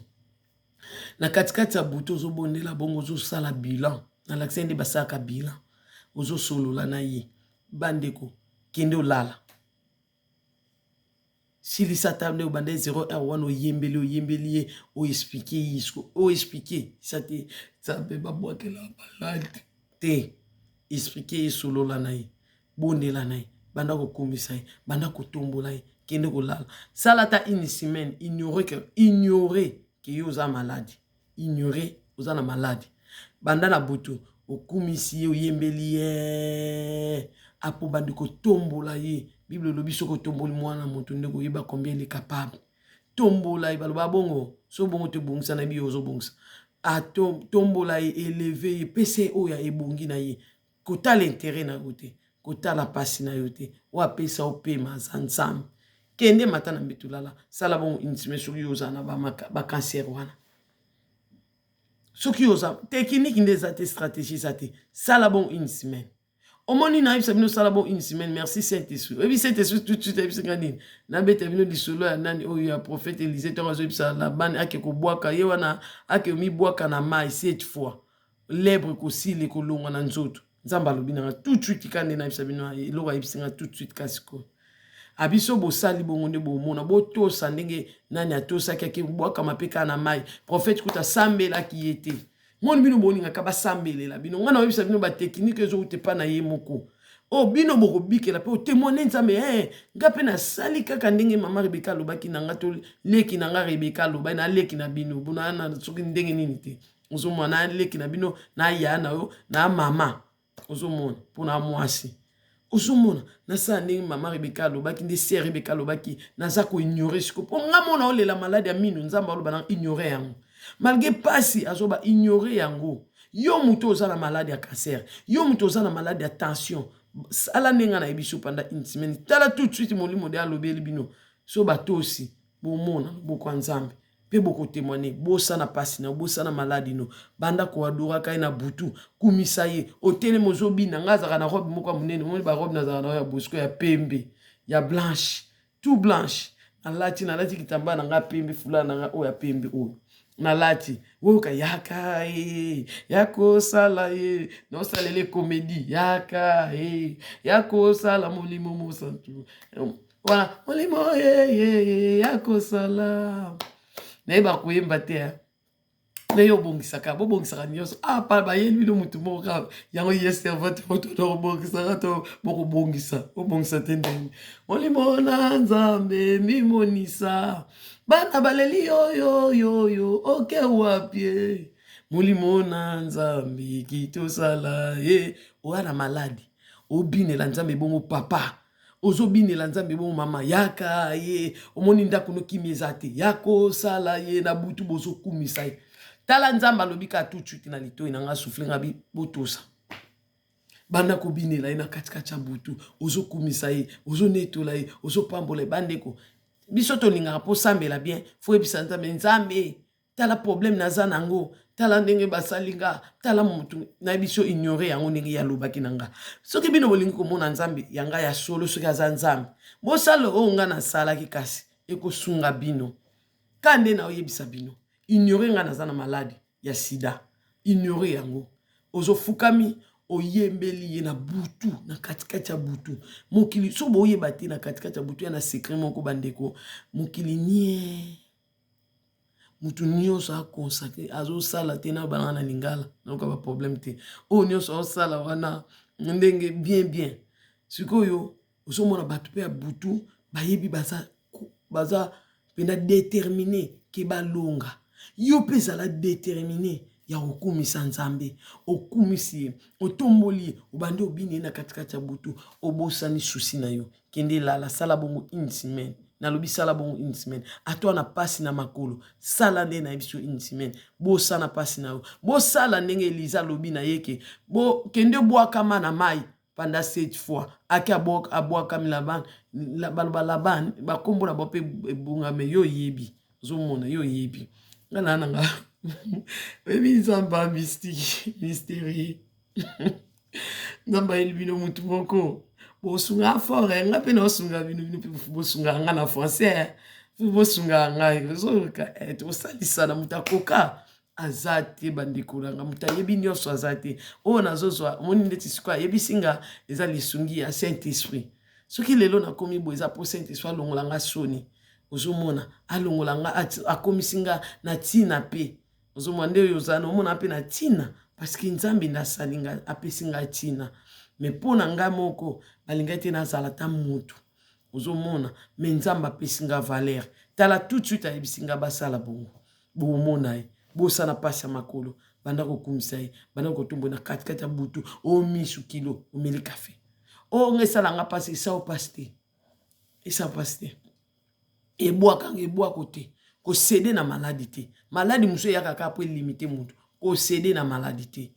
na katikati ya butu ozobondela bongo ozosala bilan na lakisi nde basalaka bilan ozosolola na ye bandeko kende olala si les satans ne bandent 0 oyembeli ye o expliquer isko o expliquer ça peut pas boire que la balade te expliquer solo la nai bonde la nai banda ko komisa banda ko tombola kende ko lala salata une semaine ignorer ke yo oza malade ignorer oza na malade banda na butu okumisi ye oyembeli ye apo bandi kotombola ye Bible lobi soko tomboli mwana moto ndeko yeba combien il est capable tombola ye baloba bongo so bongo te bongisa na biyo ozo bongisa tombola ye élevé ye pese oya ebongi na ye kotala intérêt na yote kotala pasi na yote o apesa opema za nzambe kende mata na mbetulala sala bongo intime soki yoza na ba cancer wana soki yoza technique ndeza te stratégie za te sala bongo une semaine omoni na yebisa bino sala bongo une semaine merci Saint-Esprit ebi Saint-Esprit tout de suite yebisaka nini nabeta bino lisolo ya nani oyo ya prophète Élisée ntongo azoyebisa Labani ake kobwaka ye wana ake mibwaka na mai 7 fois lèbre kosila ekolongwa na nzoto nzambe alobi nanga tout de suite kande na yebisa bino eloko ayebisanga tout de suite kasi koyo abiso bosali bongo nde bomona botosa ndenge nani atosaki ake bwaka mapeka na mai prophète kuta sambelaki ye te moni bino boningaka basambelela bino ngana oyebisa bino bateknike ezouta epa na ye moko o bino bokobikela mpe otémoine nzambe nga mpe nasali kaka ndenge mama Rebeka alobaki na nga to leki na nga Rebeka alobai na leki na bino bona soki ndenge nini te ozomona na leki na bino na ya na yo na mama ozomona mpona mwasi ozomona nasala ndenge mama Rebeka alobaki nde sere Rebeka alobaki naza koignore siko mpo nga mona olela maladi ya mino nzambe aloba na ignore yango malgré pasi azoba ignore yango yo muto oza na maladi ya cancer yo muto oza na maladi ya tension sala ndenge na yebiso panda une semaine tala tout de suite molimo de alobeli bino so batosi bomona boko nzambe pe boko témoigner bosana pasi na bosana maladi no banda ko adora kai na butu kumisa ye otele mozobina ngazaka na robe moko munene moni ba robe nazaka na ya bosko ya pembe ya blanche tout blanche nalati kitamba na nga pembe fulana nga o ya pembe o nalati woka yaka yako sala no salele comédie yaka yako sala molimo mosantu wana molimo yako sala nayeba koyemba te na yo bongisaka bobongisaka nyonso pa bayeli bino mutu moko yango ye servante moto obongisaka to bokobongisa te ndenge molimo na nzambe mimonisa bana baleli yo oke wapie molimo na nzambe kitosala ye oana maladi obinela nzambe bongo papa ozobinela nzambe bongo mama yaka ye omoni ndako nokimi eza te yakosala ye na butu bozokumisa ye tala nzambe alobika tout de suite na litoi na nga souffle nga botosa banda kobinela ye na katikati ya butu ozokumisa ye ozonetola ye ozopambola ye bandeko biso tolingaka mpo sambela bien fo yebisa nzambe nzambe tala problème naza nango tala ndenge basalinga tala mutu na biso ignore yango ndenge yalobaki na nga soki bino bolingi komona nzambe yanga ya solo soki aza nzambe bosala oyo nga nasalaki kasi ekosunga bino ka nde na oyebisa bino ignore nga naza na maladi ya sida ignore yango ozofukami oyembeli ye na butu na katikati ya butu mokili so boyeba te na katikati ya butu ya na secret moko bandeko mokili nie mutu nyonso akonsacre azosala te na bana na lingala nayoka baproblème te oyo nyonso azosala wana ndenge bien sikoyo ozomona bato mpe ya butu bayebi baza pena déterminé ke balonga yo mpe ezala déterminé ya okumisa nzambe okumisi ye otomboli ye obandi obini ye na katikati ya butu obosani susi na yo kende lala sala bongo une semaine nalobi sala bongo une semaine ato na pasi na makolo sala nde na biso une semaine bosana pasi na yo bosala ndenge Eliza lobi na yeke kende bwakama na mai pendant 7 fois ake abwakami Labani bakombo na bape ebungame yo yebi ozomona yo yebi ngana nanga bebi nzamba mystérieux nzamba elbino mutu moko bosunga fort nga pe na osunga bino bosunga nga na français bosunga nga zoka tosalisa na mutu akoka azate bandeko nanga mutu ayebi nyonso azate oyo nazozwa omoni ndeti sikoyo ayebisinga eza lisungi ya Saint-Esprit soki lelo nakomi boye eza po Saint-Esprit alongola nga soni ozomona alongola nga akomisinga na tina pe ozomona nde oyo ozana omona mpe na tina parce que nzambe nasalinga apesinga tina me mpona nga moko balingai te nazala ta mutu ozomona me nzambe apesinga valeur tala tout de suite ayebisinga basala bongo bomona ye bosala pasi ya makolo banda kokumisa ye banda kotumba na kati ya butu misu kilo omeli kafe ngesalanga pasi esa opasi te esa opasi te ebwaka te kosede na maladi te maladi mosu eyaka kaka po elimite mutu kosede na maladi te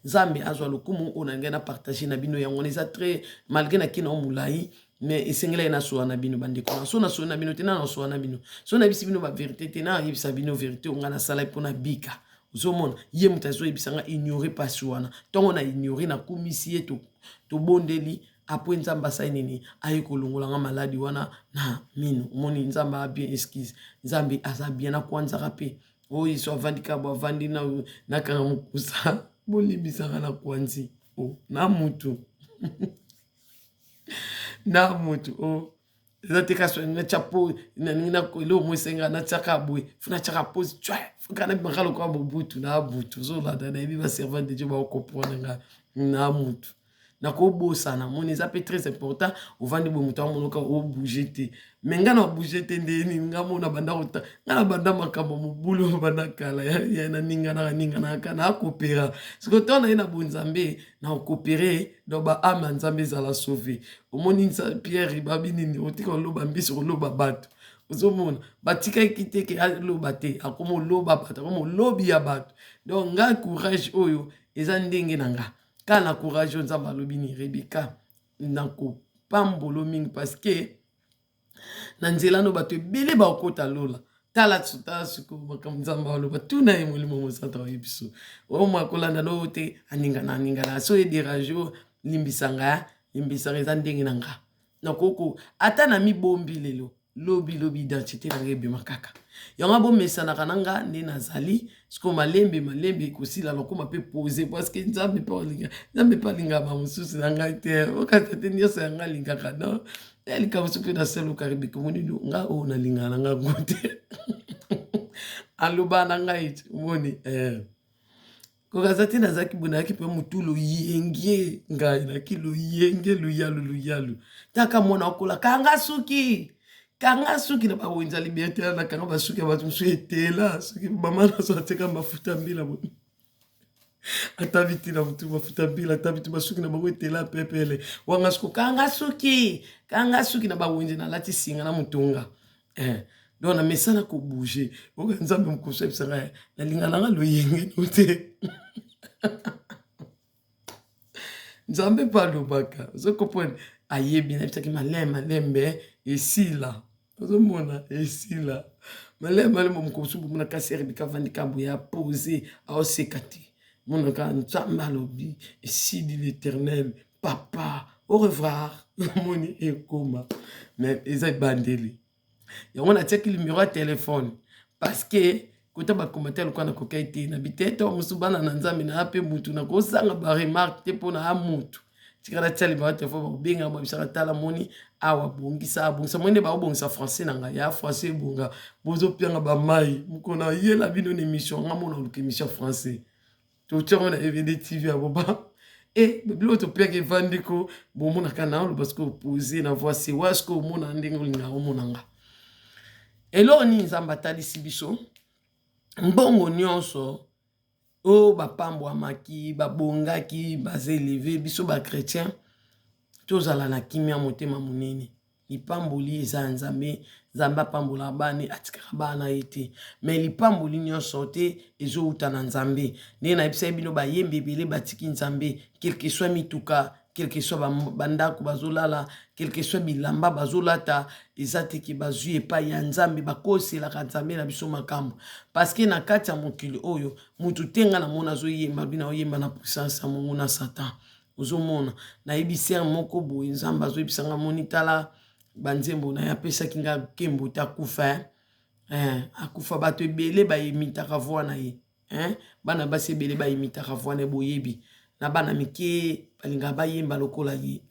Nzambe azwa lokumu onanga na partager na bino yango eza très malgré na kina omulai mais esengela na soa na bino bandeko na so na soa na bino te na soa na bino so na bisi bino ba vérité te na yebisa bino vérité onga na sala mpona bika ozomona ye mutu azoyebisanga ignorer pasi wana ntongo na ignorer na kumisi ye tobondeli apres Nzambe asali nini aye kolongolanga maladi wana na mino omoni Nzambe a bien excuse Nzambe aza bien na kwanzaka mpe oyo so avandi kabo avandi na kanga mokusa bolimbisaka na kwanzi na mutu na mutu eza te kasi natya po na elo mwesenga natyaka boye natyaka pose kana bimaka lokola bobutu na butu ozolanda nayebi baservant de Dieu baokomprendre nga na mutu nakobosana moni eza mpe très important ovandi boye moto amonoka obouge te me nga na bouge te ndeni nga mona banda kota nga na banda makambo mobulu banda kala ya na ninganaka na akopera siko ntango na ye na bonzambe na okopere donc baame ya Nzambe ezala sauve omoni Pierre babi nini otika oloba mbisi koloba bato ozomona batikaki te ke aloba te akoma oloba bato akoma olobi ya bato donc nga courage oyo eza ndenge na nga ka na courage Nzambe alobi ni Rebeka nakopambolo mingi parce que na nzela no bato ebele bakota lola tala siko makambo Nzambe aloba tuna ye molimo mosanta wa biso omo akolanda no te aningana so edérage limbisanga eza ndenge na nga nakoko ata na mibombi lelo lobi identité na ebima kaka yango bomesanaka na nga nde nazali siko malembe kosila lokoma mpe pose parce que Nzambe mpe alinga bamosusu na ngai te okata te nyonso ya nga alingaka no likambo so mpe nasala okaribika monino nga oyo nalingaka na nga ngo te aloba na ngai omoni kokaza te nazalaki boye nayaki mpe motu loyenge ngai naki loyenge luyalu taka mwana okola kanga suki na bawenza liberté na kanga basuki ya bato mosu etela soki mama naso ateka mafuta mbila boye ata viti na mutu mafuta mbila ata viti basuki na bango etela pepele wanga siko kanga suki na bawenzi nalati singa na mutunga donc na mesana kobouge oka Nzambe mokoso ebisanga nalinga nanga loyenge no te Nzambe mpe alobaka ozokopona ayebi na bisaki malembe esila ozomona esila malembe mokoso bomona kasi Rebeka avandi kambo ya pose aoseka te monaka Nzambe alobi esili l'Éternel papa au revoir moni ekoma mais eza ebandeli yango natiaki numéro ya telefone parce que kota bakommentaire lokwa nakokai te na biteto mosu bana na Nzambe na mpe mutu nakosanga baremarke te mpo na mutu tika natia numéro ya telefone bakobenga babisaka tala moni awa bongisa mwende baobongisa français na ngai ya français ebonga bozopianga bamai mokona yela bino na émission nga mona oluka émission français totiango na EVD TV ya boba bilo topiaka evandi ko bomonaka na oloba siko opose na voix sewa siko omona ndenge olinga omonanga eloko nini Nzambe atalisi biso mbongo nyonso oyo bapambwamaki babongaki baza eleve biso bakretien tozala na kimia motema monene lipamboli eza Nzambe apambola bana atikaka bana ye te me lipamboli nyonso te ezouta na Nzambe ndenge nayebisa bino bayembi ebele batiki Nzambe quelque soit mituka quelque soit bandako bazolala quelque soit bilamba bazolata eza te ke bazwi epai ya Nzambe bakoselaka Nzambe na biso makambo parce que na kati ya mokili oyo mutu tenga na mona azoyemba bina oyemba na puissance ya mongo na Satan ozomona nayebisi moko boye Nzambe azoyebisanga moni tala banzembo na yapesaki nga kembo te akufa akufa bato ebele bayimitaka voix na ye bana basi ebele bayimitaka voix na ye boyebi na bana mike balinga bayemba lokola ye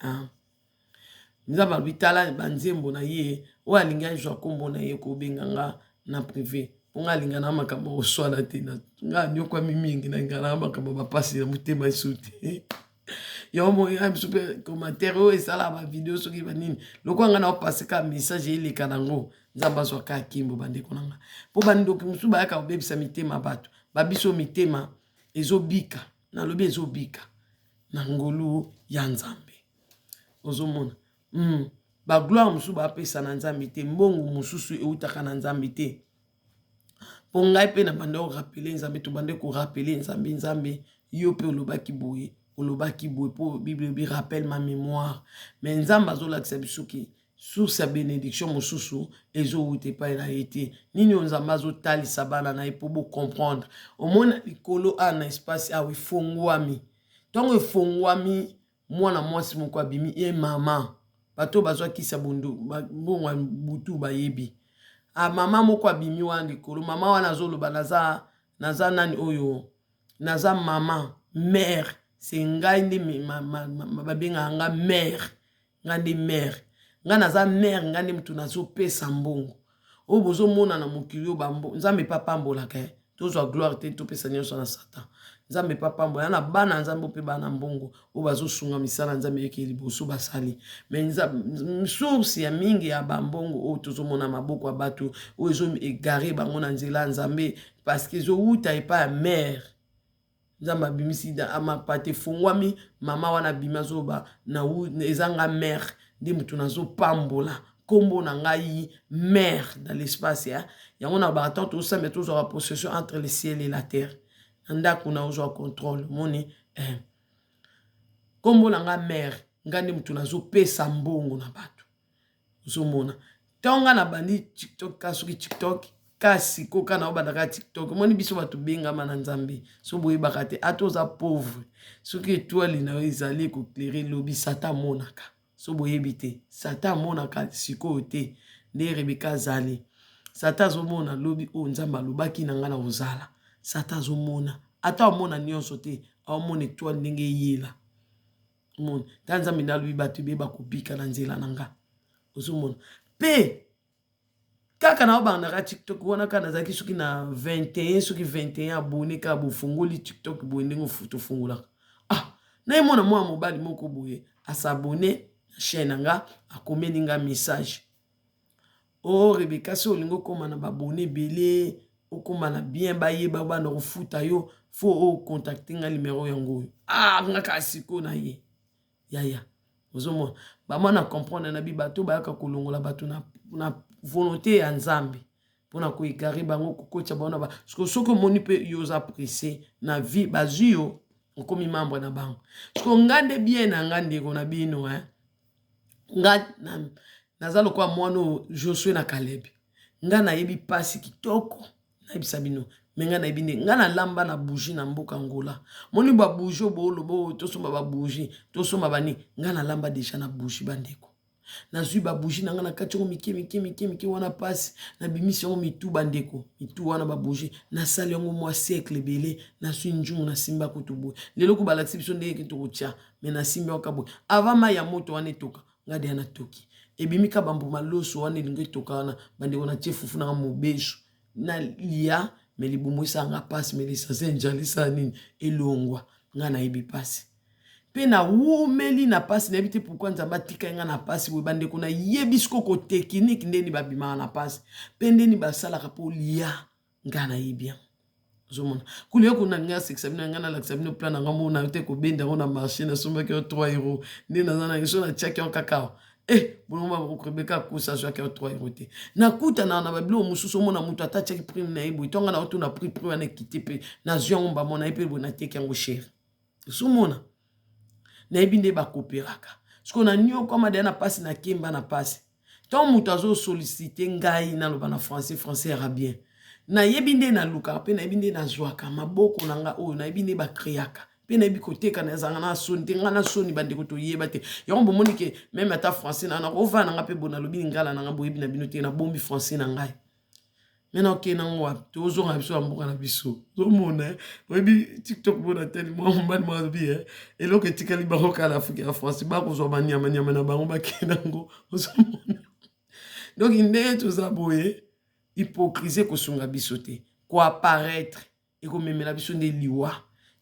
Nzambe alobi tala banzembo na ye oyo alingi azwa nkombo na ye kobenga nga na privé mpo nga alinga na makambo oswala te nga nyokwami mingi nalinga na makambo bapasi na motema esu te yo mo ya super commentaire o esala ba vidéo soki banini lokwa nga na passer ka message ele kanango nzamba so ka kimbo bande konanga po bandoki musu ba ka obebisa mitema bato babiso mitema ezobika na lobi ezobika na ngolu ya nzambe ozomona ba gloire musu ba pesa na nzambe te mbongo mususu eutaka na nzambe te po ngai pe na bande ko rappeler nzambe to bande ko rappeler nzambe yo pe olobaki boye po bible bi rappelle ma mémoire mais nzambe azolakisa biso ki source ya bénédiction mosusu ezowuta epai na ye te nini nzambe azotalisa bana na ye po bocomprendre omona likolo ana espace awa efongwami ntongo efongwami mwana mwasi moko abimi ye mama bato bazwakisa bongo butu bayebi mama moko abimi wana likolo mama wana azoloba naza nani oyo naza mama mère c'est ngai nde babengaka nga mère nga nde mère nga naza mère nga nde mutu nazopesa mbongo oyo bozomona na mokili oyo nzambe pa pambolaka tozwa gloire te topesa nyonso na satan nzambe pa pambola ya na bana nzambe mpe bana mbongo oyo bazosunga misala nzambe yeke liboso basali mais source ya mingi ya bambongo oyo tozomona maboko ya bato oyo ezoegare bango na nzela ya nzambe parce que ezowuta epai ya mère nzambe abimisi amapate efungwami mama wana abimi azoba ezanga mère nde mutu nazopambola kombo na ngai mère dans l'espace yango na bato tosambe tozwaka possession entre le ciel et la terre ndako na ozwa contrôle moni kombo na nga mère nga nde mutu nazopesa mbongo na bato ozomona ntonga na bandi tiktok kasuki tiktok kasi koka na obandaka tiktok moni biso bato bengama na nzambe so boyebaka te atoza pauvre soki étoile na yo ezali ekoklere lobi satan amonaka so boyebi te satan amonaka sikoyo te nde rebeka azali satan azomona lobi oyo nzambe alobaki na nga na ozala satan azomona ata amona nyonso te aomona étoile ndenge eyela mona ta nzambe nde alobi bato ebeba kobika na nzela na nga ozomona mpe kaka na obandaka tiktok wana kaka nazalaki soki na 21 soki 21 abone kaka bofungoli tiktok boye ndenge tofungolaka naye mwana mwana mobali moko boye asabone na chaîne na nga akomeli nga message Rebeka so olingo koma na babone ebele okoma na bien bayeba bana kofuta yo fo contacte nga numéro yango nga kasiko na ye yaya ozomona bamwana comprendre na bi bato bayaka kolongola bato na volonté ya nzambe mpona koekari bango kokotya bango na soki omoni mpe yo oza pressé na vie bazwi yo okomi membre na bango siko nga nde bien na nga ndeko na bino nga naza lokwa mwana oyo Josue na Caleb nga nayebi pasi kitoko nayebisa bino me nga nayebi nde nga nalamba na bougie na mboka Angola moni ba bougie boolobo tosomba ba bougie tosomba bani nga nalamba deja na bougie bandeko nazwi ba bougie na nga na kati yango mike wana pasi na bimisi yango mitu bandeko mitu wana ba bougie nasali yango mwa siècle ebele nazwi njungu nasimba kutu boye lelo kobalakisi biso ndenge tokotia me nasimbi yango kaboye avant mai ya moto wana etoka nga deya natoki ebimi ka bambuma loso wana elingo etoka wana bandeko natie fufu nanga mobesu na lia me libumu esanga pasi me lisanse njalisa nini elongwa nga nayebi pasi mpe na wumeli na pasi nayebi te pourkui nzambe atika nga na pasi boye bandeko nayebi sikoko teknike ndeni babimaka na pasi mpe ndeni basalaka mpo lia nga nayebi yango ozomona kulia kuna nga sekisa bino nga nalakisa bino plan nanga mona yo te kobenda yango na marché nasombaki yo 3 euro nde naza na so natiaki yango kakao bolongo Rebeka akosa azwaki yo 3 euro te nakutana na babilo mosusu omona moto atatiaki prime na ye boye ntonga na otuna prime wana ekite mpe nazwi yango mbamona ye mpe boye natiaki yango chere ozomona nayebi nde bakoperaka siko na nyokoma deya na pasi na kemba na pasi ntongo moto azosolicite ngai naloba na français arabien nayebi nde nalukaka mpe nayebi nde nazwaka maboko na nga oyo nayebi nde bakreaka mpe nayebi koteka nazanga na soni te nga na soni bandeko toyeba te yango bomoni ke meme ata français na ovana na nga mpe bo nalobi lingala na nga boyebi na bino te nabombi français na ngai mena oke nango wapi tozonga biso ya mboka na biso ozomona oyebi tiktok bona teli mwa mobali mwa alobi eloko etikali bango kala afrika ya france bakozwa banyamanyama na bango bakende yango ozomona donc ndenge toza boye hypocrisie kosunga biso te koapparaître ekomemela biso nde liwa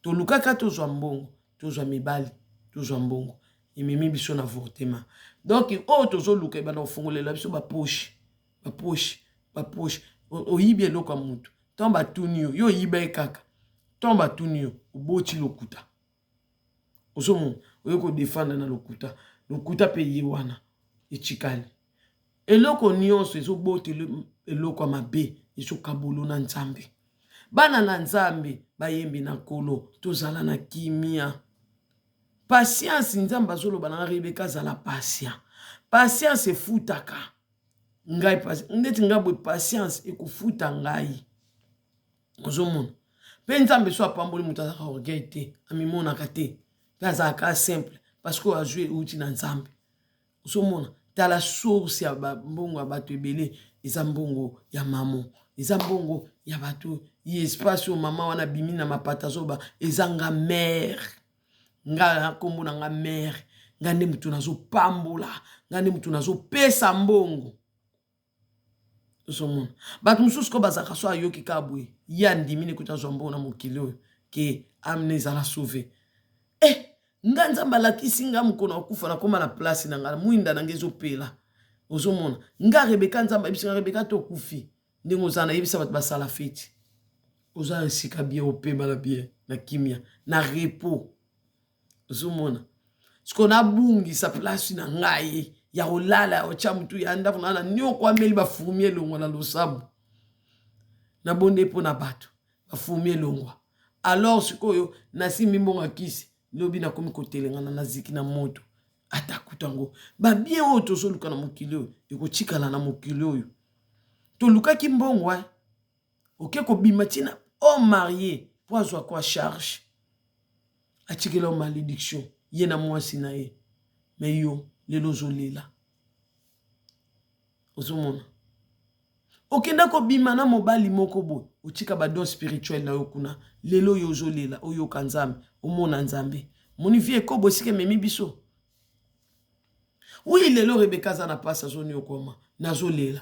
tolukaka tozwa mbongo tozwa mibali tozwa mbongo ememi biso na avortement. Donc oyo tozoluka ebana ofongolela biso bapoche oyibi eloko ya mutu ntango batuni yo oyiba ye kaka ntango batuni yo oboti lokuta ozomona oyo kodefanda na lokuta mpe ye wana etikali eloko nyonso ezobotela eloko ya mabe ezokabolo na nzambe. Bana na nzambe bayembi na nkolo tozala na kimia patience. Nzambe azoloba na Rebeka azala patient. Patience efutaka ngai ndeti nga boye patience ekofuta ngai ozomona mpe nzambe so apamboli moto azalaka orgueil te amimonaka te mpe azalaka simple parce que azwi euti na nzambe ozomona tala source ya mbongo ya bato ebele eza mbongo ya mamo eza mbongo ya bato ye espace oyo mama wana bimi na mapata zoba eza nga mère nga kombo na nga mère nga nde mutu nazopambola nga nde mutu nazopesa mbongo ozomona bato mosusu ko bazalaka so ayoki kaka boye ye andimi ne kuta zwa mbongo na mokili oyo ke amne ezala sauve nga nzambe alakisi nga mokolo akufa na koma na place na nga mwinda na nga ezopela ozomona nga Rebeka nzambe ayebisi nga Rebeka tokufi ndenge ozala nayebisa bato basala feti oza esika bien opema na bien na kimia na repos ozomona siko nabungisa place na ngai ya kolala ya otya mutu ya ndako na nyoko ameli bafumi elongwa na losambo na bonde mpo na bato bafumi elongwa alors sikoyo nasimbi mbongo akisi lobi nakomi kotelengana na ziki na moto atakuta ngo babie oyo tozoluka na mokili oyo ekotikala na mokili oyo tolukaki mbongo oke kobima ntina o marié po azwa kwa charge atikela o malédiction ye na mwasi na ye me yo lelo ozolela ozomona okenda kobima na mobali moko boye otika badon spirituel na yo kuna lelo oyo ozolela oyoka nzambe omona nzambe moni vie ekobo esika ememi biso oui lelo Rebeka aza na pasi azoni okoma nazolela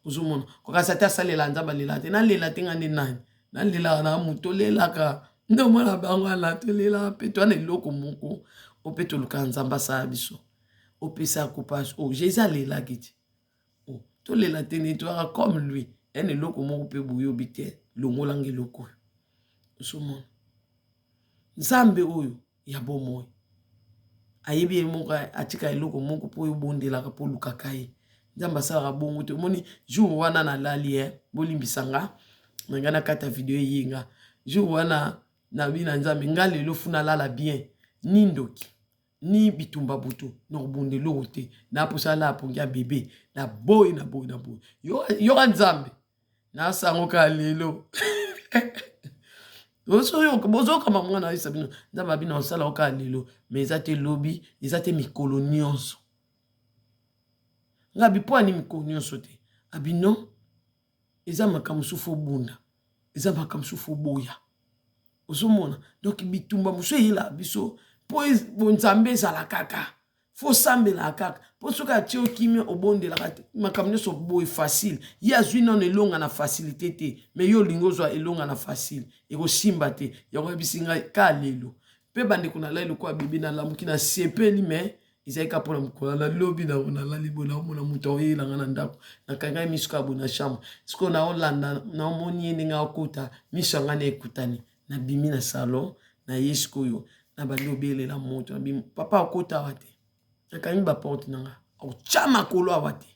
ozomona kokasi ate asalela nzambe alela te nalela te nga nde nani nalelaka na moto olelaka nde omona bango ala tolelaka mpe twana eloko moko ope toluka nzambe asala biso opesa coupage Jésus alelaki ti tolela te netwaka comme lui ene eloko moko mpe boyobi te longolanga eloko oyo ozomona nzambe oyo ya bomoi ayebi ye moko atika eloko moko mpo oyo bondelaka mpo olukaka ye nzambe asalaka bongo te omoni jour wana nalali bolimbisa nga na nga nakata video eyenga jour wana nabi na nzambe nga lelo funa lala bien ni ndoki ni bitumba butu na kobundela oyo te naposa la apongi ya bebe na boy yoka nzambe nasango kaka lelo bozokama mwana ayisa bino nzambe abina osala oka lelo me eza te lobi eza te mikolo nyonso nga bipo ani mikolo nyonso te abino eza makambo sufu obunda eza makambo sufu oboya ozomona donc bitumba mosu eyela biso po nzambe ezala kaka fo sambela kaka po soki atie okimi obondelaka te makambo nyonso boye facile ye azwi nano elonga na facilité te me yo olingi ozwa elonga na facile ekosimba te yango yebisi ngai ka lelo mpe bandeko nalali lokola bebe nalamuki na sepeli me ezali ka mpona mokolo nalobi nango nalali boye naomona moto aoyelanga na ndako nakangai miso kaka boye na chambre sikoyo naolanda naomoni ye ndenge akota miso yanga na ekutani nabimi na salon na ye sikoyo na bandi obelela moto nabimi papa akota awa te nakangi baporte nanga otya makolo awa te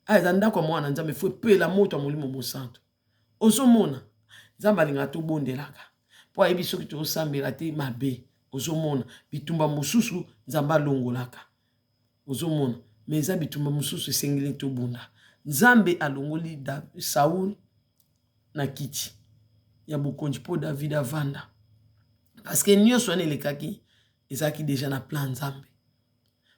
eza ndako ya mwana nzambe fo epela moto ya molimo mosantu ozomona nzambe alingaka tobondelaka mpo ayebi soki tozosambela te mabe ozomona bitumba mosusu nzambe alongolaka ozomona me eza bitumba mosusu esengeli tobunda nzambe alongoli Saul na kiti ya bokonzi mpo David avanda parce que nyonso wana elekaki ezalaki deja na plan nzambe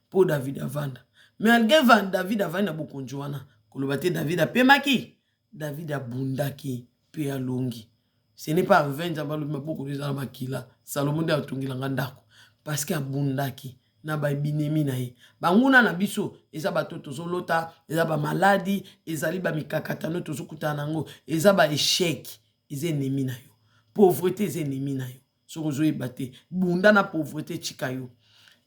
mpo David avanda mais alge David avandi na bokonzi wana koloba te David apemaki David abundaki mpe alongi ce n'est pas arrivé nzambe alobi maboko ezala makila Salomo nde atongelanga ndako parce que abundaki na babinemi na ye banguna na biso eza bato tozolota eza bamaladi ezali bamikakatano tozokutana nango eza baeshek eza enemi na yo pauvreté eza enemi na yo sokozo ebate bunda na pauvreté chikayo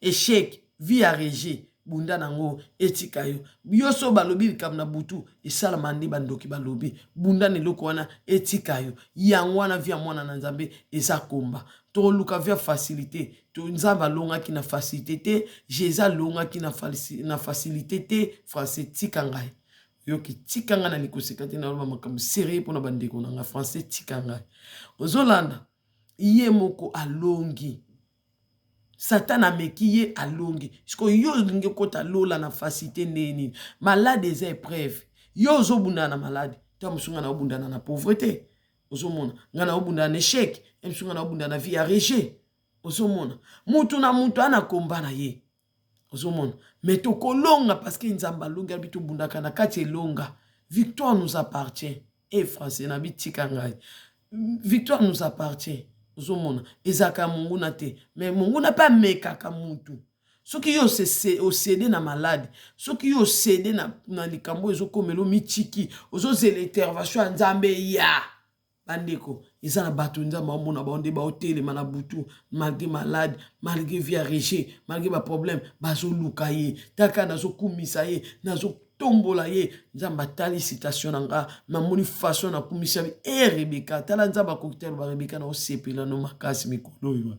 échec vie arrangée bunda nango etika yo bioso balobi likam na butu esala mandi bandoki balobi bunda ne loko wana etika yo yango wana via mwana na nzambe eza komba to luka via facilité to nzamba longa ki na facilité te jésus longa ki na facilité te français tika ngai yo ki tika nga na likoseka te na loba makambo sérieux pona bandeko na nga français tika ngai ozolanda ye moko alongi Satan ameki ye alongi. Siko yo linge kota lola na facilité neni. Malade eza épreuve. Yo zo bunda na malade. Ta musunga na obunda na pauvreté. Ozo mona. Nga na obunda na échec. Musunga na obunda na vie arrangée. Ozo mona. Mutu na mutu ana komba na ye. Ozo mona. Mais to kolonga parce que nzamba longa bitu bunda kana kati longa. Victoire nous appartient. Eh français na bitika ngai. Victoire nous appartient. Ozomona ezaka mungu na te mais mungu na pas mekaka mutu soki yo cédé na malade soki yo cédé na likambo ezokomelo michiki ozozela intervention nzambe ya bandeko eza na bato nzambe omona baonde baotelema na butu malgré malade malgré vie arrangée malgré ba problème bazoluka ye taka nazokumisa ye tombola ye nzamba tali citation nanga mamoni façon na kumisa Rebecca tala nzamba cocktail ba Rebecca na osepela no makasi mikolo yo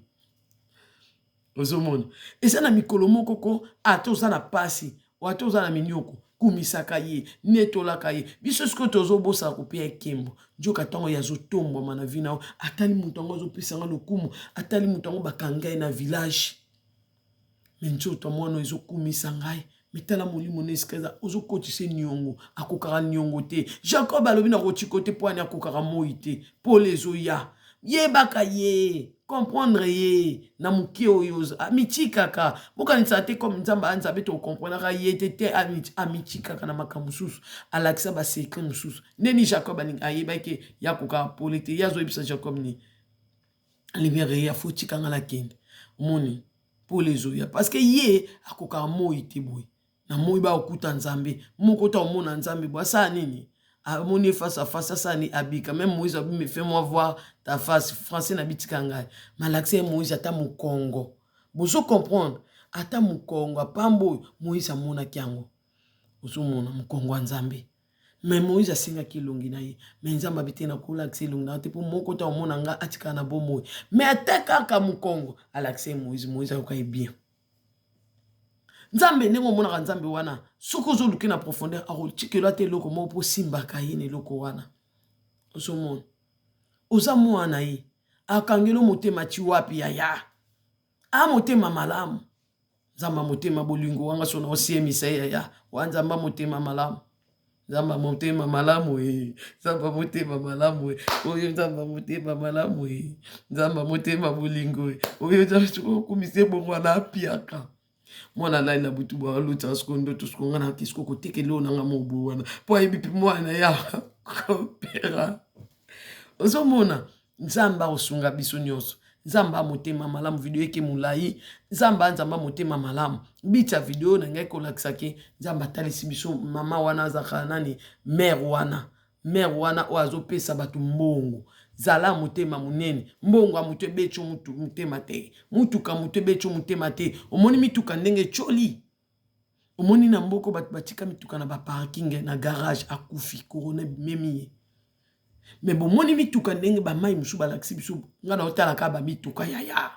ozomona eza na mikolo moko ko atoza na pasi watoza na minyoko kumisaka ye netolaka ye biso siko tozobosa kopia ekembo njoka tango yazo tombwa mana vina atali mutango azopesanga lokumu atali mutango bakanga na village menjoto mwana ezokumisa ngai mitala molimo neskeza ozokotise nyongo akokaka nyongo te Jacob alobi na kochiko te poani akokaka moi te pole ezoya yebaka ye comprendre ye na mukie oyo amichikaka bokanisa te comme nzamba anzabe to comprendre ye te amichikaka na makambo susu alakisa ba secret susu ndeni Jacob aning ayebaki yakokaka pole te yazo ebisa Jacob ni libéré ya fotika ngala kende moni pole ezoya parce que ye akokaka moi te boy na moi ba okuta nzambe moko ta omona nzambe bo sa nini amoni face à face ça ni abika même Moïse me fait moi voir ta face français na bitika ngai malaxé Moïse ata mu Congo bozo comprendre ata mu Congo pambo Moïse amona kiango bozo mona mu Congo nzambe mais Moïse asinga kilongi na ye mais nzamba bité na kola axé longi na te pour moko ta omona nga atika na bo moi mais ataka ka mu Congo alaxé Moïse akoka bien nzambe nengo mona nzambe wana sokozo luki na profondeur akotikela te loko mo po simbaka ye ne loko wana osomona oza mwana ye akangelo motema ti wapi ya a motema malamu nzamba motema bolingo wanga sona osiemisa ya wanzamba motema malamu nzamba motema malamu nzamba motema malamu oyo nzamba motema malamu nzamba motema bolingo oyo nzamba kumise bongo na apiaka mwana lai na butu ba luta skondo to skonga na kisko ko tekelo na ngamobu wana po ayibi mwana ya kopera ozomona nzamba osunga biso nyonso nzamba motema malamu video eke mulai nzamba motema malamu bita video na ngai kolakisa ke nzamba talisi biso mama wana zaka nani mère wana oazo pesa batu mbongo zala motema munene mbongo amutu becho mutu mutema te mutuka mutu becho mutema te omoni mituka ndenge choli omoni na mboko batu batika mituka na ba parking na garage akufi corona memi mais bon moni mituka ndenge ba mai musu balaksi biso ngana otala ka ba mituka ya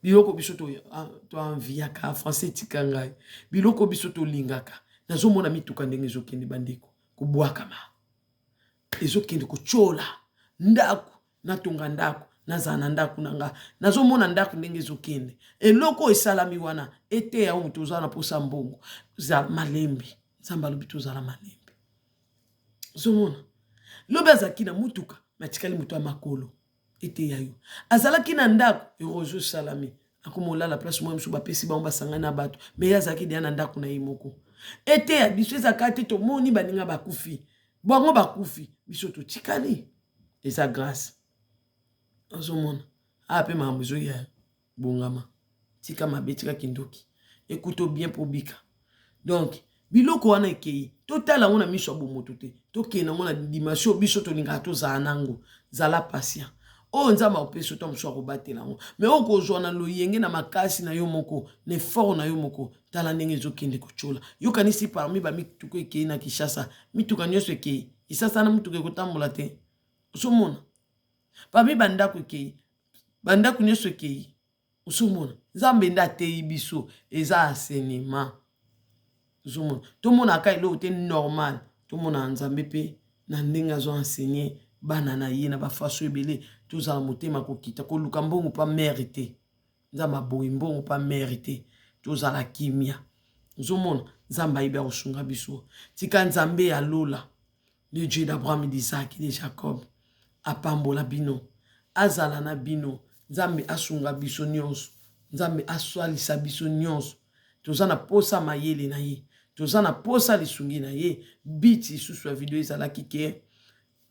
biloko biso to enviaka français tika ngai biloko biso to lingaka nazomona mituka ndenge ezokende bandeko kubwaka ma ezokende kuchola ndaku natunga ndaku nazana ndaku nanga nazomona ndaku ndenge ezokende eloko esalami wana ete ya mutu ozana posa mbongo za malembe nzamba lobi tozala malembe zomona lobi azalaki na mutuka matikali mutu ya makolo ete yayo azalaki na ndaku erozo salami akomolala place mwa msu bapesi bango basanga na bato me azalaki deya na ndaku na ye moko ete ya biso ezaka te tomoni baninga bakufi bango bakufi biso totikali eza grâce ozomona ape makambo ezoya bongama tika mabe tika kindoki ekuto bien po bika donc biloko wana ekei totala ngo na miso ya bomoto te tokende ngo na dimension biso tolingaka tozala nango zala patient o nzamba opeso to mso akobatela ngo mais okozwa na loyenge na makasi na yo moko ne fort na yo moko tala ndenge ezokende kochola yo kanisi parmi ba mituko ekei na Kinshasa mituka nyonso ekei isasa na mituka ekotambola te osomona parmi bandako ekei bandako nyonso ekei osomona nzambe nda atei biso eza enseignement osomona tomona aka eloko te normal tomona nzambe pe na ndenge azo enseigner bana na ye na bafaso ebele tozala motema kokita koluka mbongo pa mérité nzambe aboyi mbongo pa mérité tozala kimia ozomona nzambe ayebi akosunga biso tika nzambe ya lola le Dieu d'Abraham, d'Isaac et de Jacob apambola bino azala na bino nzambe asunga biso nyonso nzambe aswalisa biso nyonso toza na posa mayele na ye toza na posa lisungi na ye biti lisusu ya video ezalaki ke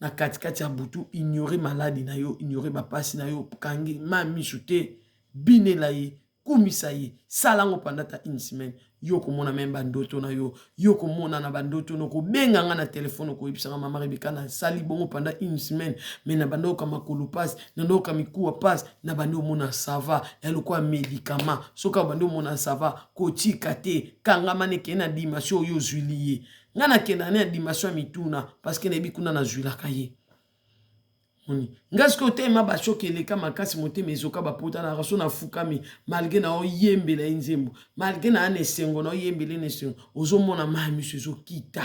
na katikati ya butu ignore maladi na yo ignore bapasi na yo kangi ma misu te binela ye kumisa ye salango pandata une semaine yo komona même bandoto na yo komona na bandoto no kobenga nga na telefone ko yebisanga mama Rebeka na sali bongo pendant une semaine mais na bando ka makolo passe na ndo ka mikuwa passe na bando mona sava elo kwa médicament soka bando mona sava ko tika te kanga maneke na dimension yo zuliye nga na kena na dimension mituna parce que na bi kuna na zwila kaye ngasko te ma ba chokele kama kasi motema ezoka ba pota na raso na fukami malgré na oyembela nzembo malgré na anesengo na oyembele nesengo ozomona ma miso ezokita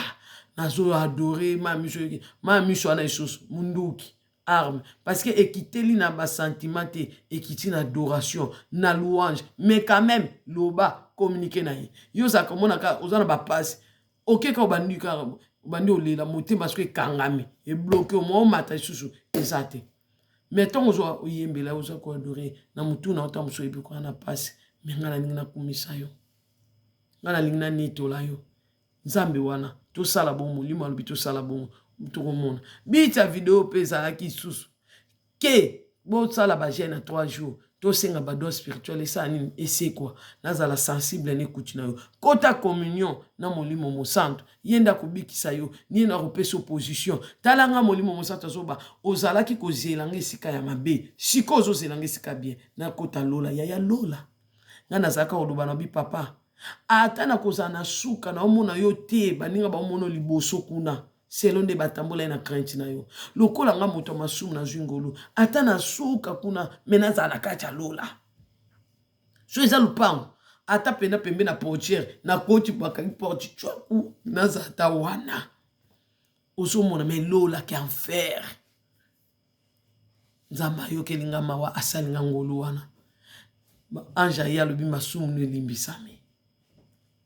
nazo adorer ma miso ana esoso munduki arme parce que ekiteli na ba sentiment te ekiti na adoration na louange mais quand même loba communiquer na yo za komona ka ozana ba passe OK ka obandika bandi olela motema parce que kangami et bloqué au moment mata susu ezate mettons ozo oyembela ozo ko adorer na mutu na otam so ebi ko na passe mais ngala ninga kumisa yo ngala ninga nitola yo nzambe wana to sala bon molimo alobi to sala bon to komona bita video pesa la ki susu ke bo sala ba jeune 3 jours to senga ba do spirituel et ça ni et c'est quoi nazala sensible ne kutina yo kota communion na molimo mo santo yenda kubikisa yo ni na kopesa opposition talanga molimo mo santo zoba ozala ki kozelanga esika ya mabe siko ozozelanga esika bien na kota lola ya lola ngana zaka oloba na bi papa ata na kozana suka na omona yo te baninga ba omono liboso kuna selo nde batambola na crainte na yo lokola nga moto masumu na zwingolo ata na suka kuna menaza na kacha lola so eza lupango ata pena pembe na portière na koti bakangi porti chwaku naza ata wana osomona me lola ke enfer nzamba yo kelinga mawa asalinga ngolo wana anja ya lobi masumu ne limbisami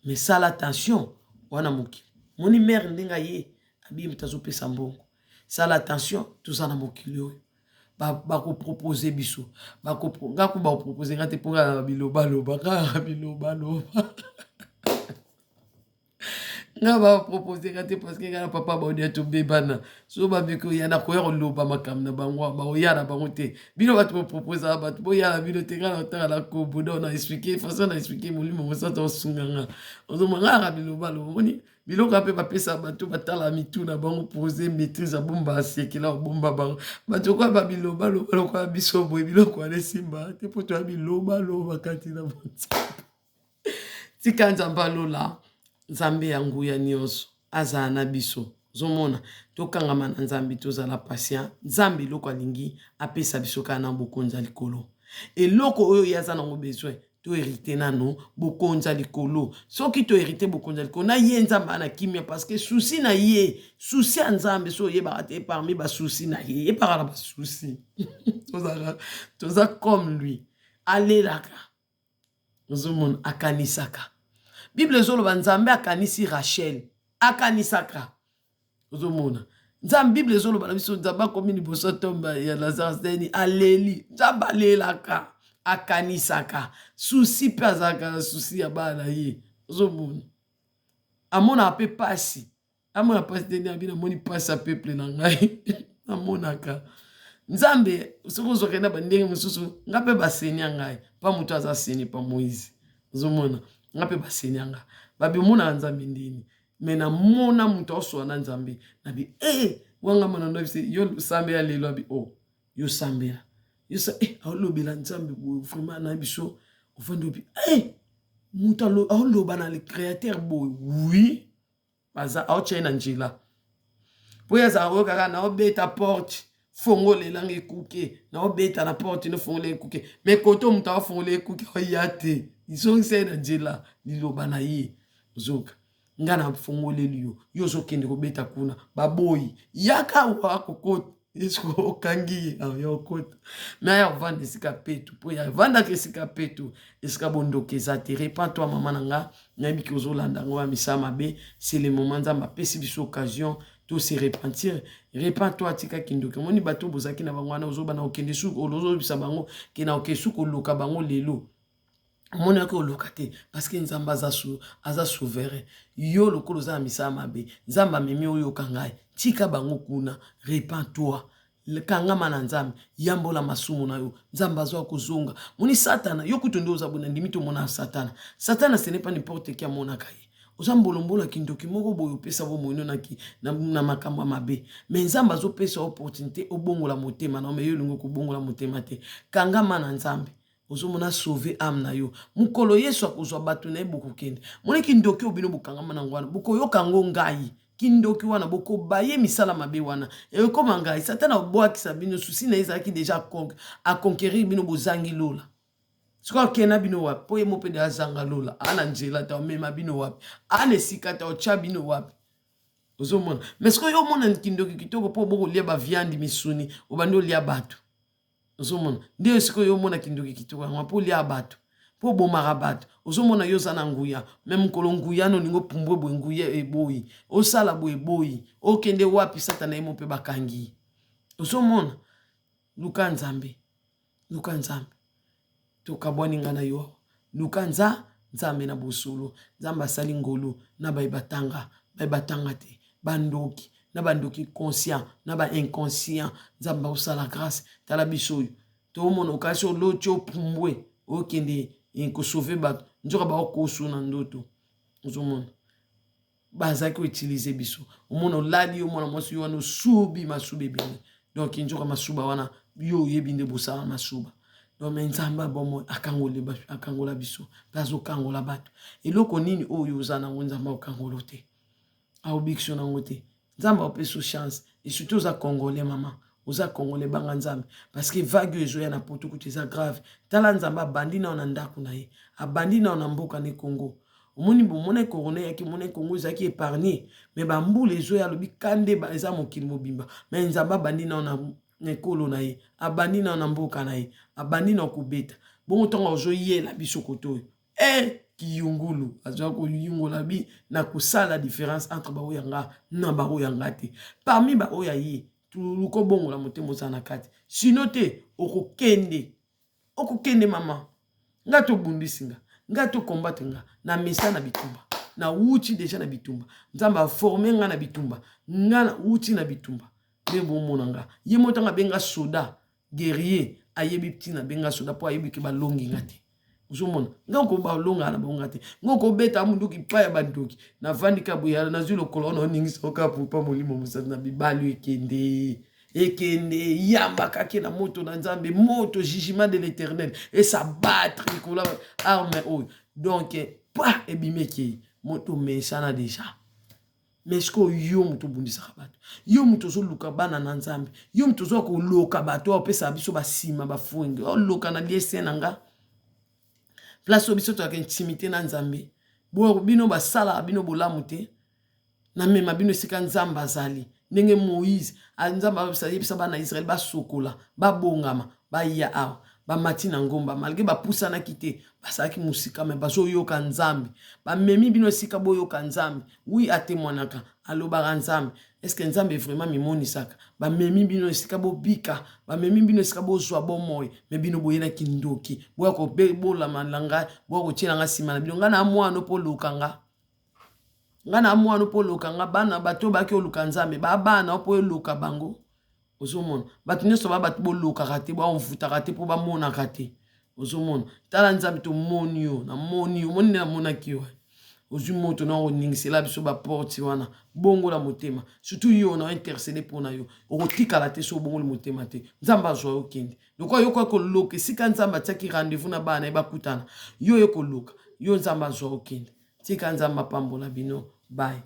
mais ça l'attention wana moki moni mère ndinga ye abi mtazo pesa mbongo ça l'attention tout ça na mokili oyo ba ko proposer biso ba ko ngako ba proposer ngate ponga biloba loba ka biloba loba nga ba proposer ngate parce que ngana papa ba odi to bebana so ba biko yana ko yo loba makam na bangwa ba oyana bango te bino ba to proposer ba to boyana bino te ngana otala la ko bodo na expliquer façon na expliquer molimo mo sa to sunganga ozo manga biloba loba moni biloko ape bapesa bato batala mitu na bango poser maîtrise a bomba asekela bomba bango bato kwa ba biloba loba kwa biso boye biloko ale simba te poto ya biloba loba kati na bonza tika nzamba lola nzambe ya nguya nyonso azala na biso zomona tokangama na nzambe tozala patient nzambe eloko alingi apesa biso kaka na bokonza likolo eloko oyo yaza nango besoin to hérité nano bokonza likolo soki to hérité bokonza likolo na ye nzambe ana kimia parce que souci na ye souci ya nzambe so yebaka te parmi ba souci na ye yebaka na ba souci toza comme lui alelaka ozomona akanisaka Bible zoloba nzambe akanisi Rachel akanisaka ozomona nzambe Bible zoloba na biso nzambe akomi liboso tomba ya Lazarus deni aleli nzambe alelaka akanisaka souci pe azalaka na souci ya bana ye ozomona amona ape pasi amona pasi deni abina moni pasi ya peuple na ngai amonaka nzambe soko zokenda bandenge mosusu nga pe basenya ngai pa moto aza seni pa Moïse ozomona nga pe basenyanga babi mona nzambe ndini mena mona muto oswa na nzambe nabi wanga mona ndo bise yo sambe ya lelo abi yo sambela yo sa aolobela nzambe boye vraiment na biso ofandi obi mutu aoloba na le créateur boye oui baza aotyai na nzela po ye azala koyo kaka naobeta porte fongolelanga ekuke naobeta na porte nofongola ekuke me koto moto aofongola ekuke oya te izongisa ye na nzela liloba na ye ozoka nga na fongoleli yo ozokende kobeta kuna baboyi yaka wa kokota esko okangi ye ya okota me aya kovanda esika petu po ya vandaka esika petu esika bondoka eza te repens toi mama na nga nayebiki ozolanda ngo ya misala mabe c'est le moment nzambe apesi biso occasion to se repentir repens toi tika kindoki omoni bato bozalaki na bango wana ozobana okende suku ozobisa bango kena oke suku oluka bango lelo omoni yaki oluka te parce que nzambe aza souverain yo lokolo oza na misala mabe nzambe amemi oyoka ngai tika bango kuna repens toi kangama na nzambe yambola masumu na yo nzambe azwa kozonga moni satana yo kutu nde oza bona ndimi tomona satana ce n'est pas n'importe qui amonaka ye oza mbolombola kindoki moko boye opesa bo moino na makambo ya mabe me nzambe azopesa opportunité obongola motema na me yo elingi kobongola motema te kangama na nzambe ozomona sauver âme na yo mukolo yesu akozwa bato na ye bokokende moni kindoki obino bokangama na ngwana bokoyoka ngo ngai kindoki wana bokobaye misala mabe wana ekoma ngai satana obwakisa bino susi na ye ezalaki deja aconquérir bino bozangi lola sikoyo akena bino wapi po ye mo mpe de azanga lola ana nzela te omema bino wapi ana esika te otya bino wapi ozomona mais sikoyo yo omona kindoki kitoko mpo bokolia baviandi misuni obandi olia bato ozomona nde sikoyo yo omona kindoki kitoko yango mpo olia bato po bomaka bato ozomona yo oza na nguya me mokolo nguya no ningo pumbwe boye nguya eboyi osala boye eboyi okende wapi satana ye mo mpe bakangi ozomona luka nzambe tokabwani nga na yo luka nzambe na bosolo nzambe asali ngolo na bayebatanga te bandoki na bandoki conscient na ba inconscient nzambe osala grâce tala biso oyo tomona okasi oloti opumbwe okende kosauve bato nzoka baokosu na ndoto ozomona bazaki koutilize biso omona olali omona mwasi yo wana osubi masuba ebele donc nzoka masuba wana yo oyebi nde bosala masuba donc me nzambe abomo akangola biso mpe azokangola bato eloko nini oyo oza nango nzambe aokangola te aobikisio nango te nzambe aopeso chance et surtout oza congolais mama oza congolais banga nzambe parce que vague oyo ezoya na poto kutu eza grave tala nzambe abandi nao na ndako na ye abandi nao na mboka ne Congo omoni bomona corona yaki mona Congo ezalaki épargné mais bambula ezoya alobi kande eza mokili mobimba mais nzambe abandi nao na ekolo na ye abandi nao na mboka na ye abandi nao kobeta bongo ntongo ozoyela biso koto oyo kiyungulu azwa koyungola bi na kosala différence entre baoyo yanga na baoyo yanga te parmi baoyo ye tuluko bongola motema oza na kati sino te okokende mama nga tobundisi nga tokombate nga na mesa na bitumba na wuti deja na bitumba nzambe aforme nga na bitumba nga na wuti na bitumba mpe bomona nga ye motanga benga soda guerrier ayebi ntina benga soda mpo ayebi ke balongi nga te ozomona nga kobalonga na bonga te nga kobeta munduki pa ya bandoki na vandika boya na zwi lokolo wana oningisa okapu pa molimo mosatu na bibali ekende yamba kake na moto na nzambe moto jugement de l'éternel et s'abattre likolo arme oyo donc pa ebimeki moto mesana deja mais siko yo moto bundisaka bato yo moto ozoluka bana na nzambe yo moto ozoka koloka bato opesa biso basima bafungi oloka na liese na nga place biso to intimité na nzambe bino basala bino bolamu te na mema bino esika nzambe azali ndenge Moïse nzambe yebisa bana Israël basokola babongama baya awa bamati na ngomba malgré bapusanaki te basalaki musika me bazoyoka nzambe bamemi bino esika boyoka nzambe wi atémoinaka alobaka nzambe est-ce que nzambe vraiment mimonisaka bamemi bino esika bobika bamemi bino esika bozwa bomoi me bino boyenaki ndoki boya kobolama langa boya kotielanga nsima na bino nga na mwana mpo lokanga nga na mwana mpo lokanga bana bato baki oluka nzambe babana mpo eluka bango ozomona bato nyonso bato bolokaka te baomvutaka te mpo bamonaka te ozomona tala nzambe tomoni yo namoni yo moni nde namonaki yo ozwi moto na oningisela biso baporti wana bongola motema surtout yo na intercede mpona yo okotikala te so obongoli motema te nzambe azwa yo kende lokola yo koya koluka esika nzambe atiaki rendez-vous na bana ye bakutana yo ye koluka yo nzambe azwa yo kende tika nzambe apambola bino bye.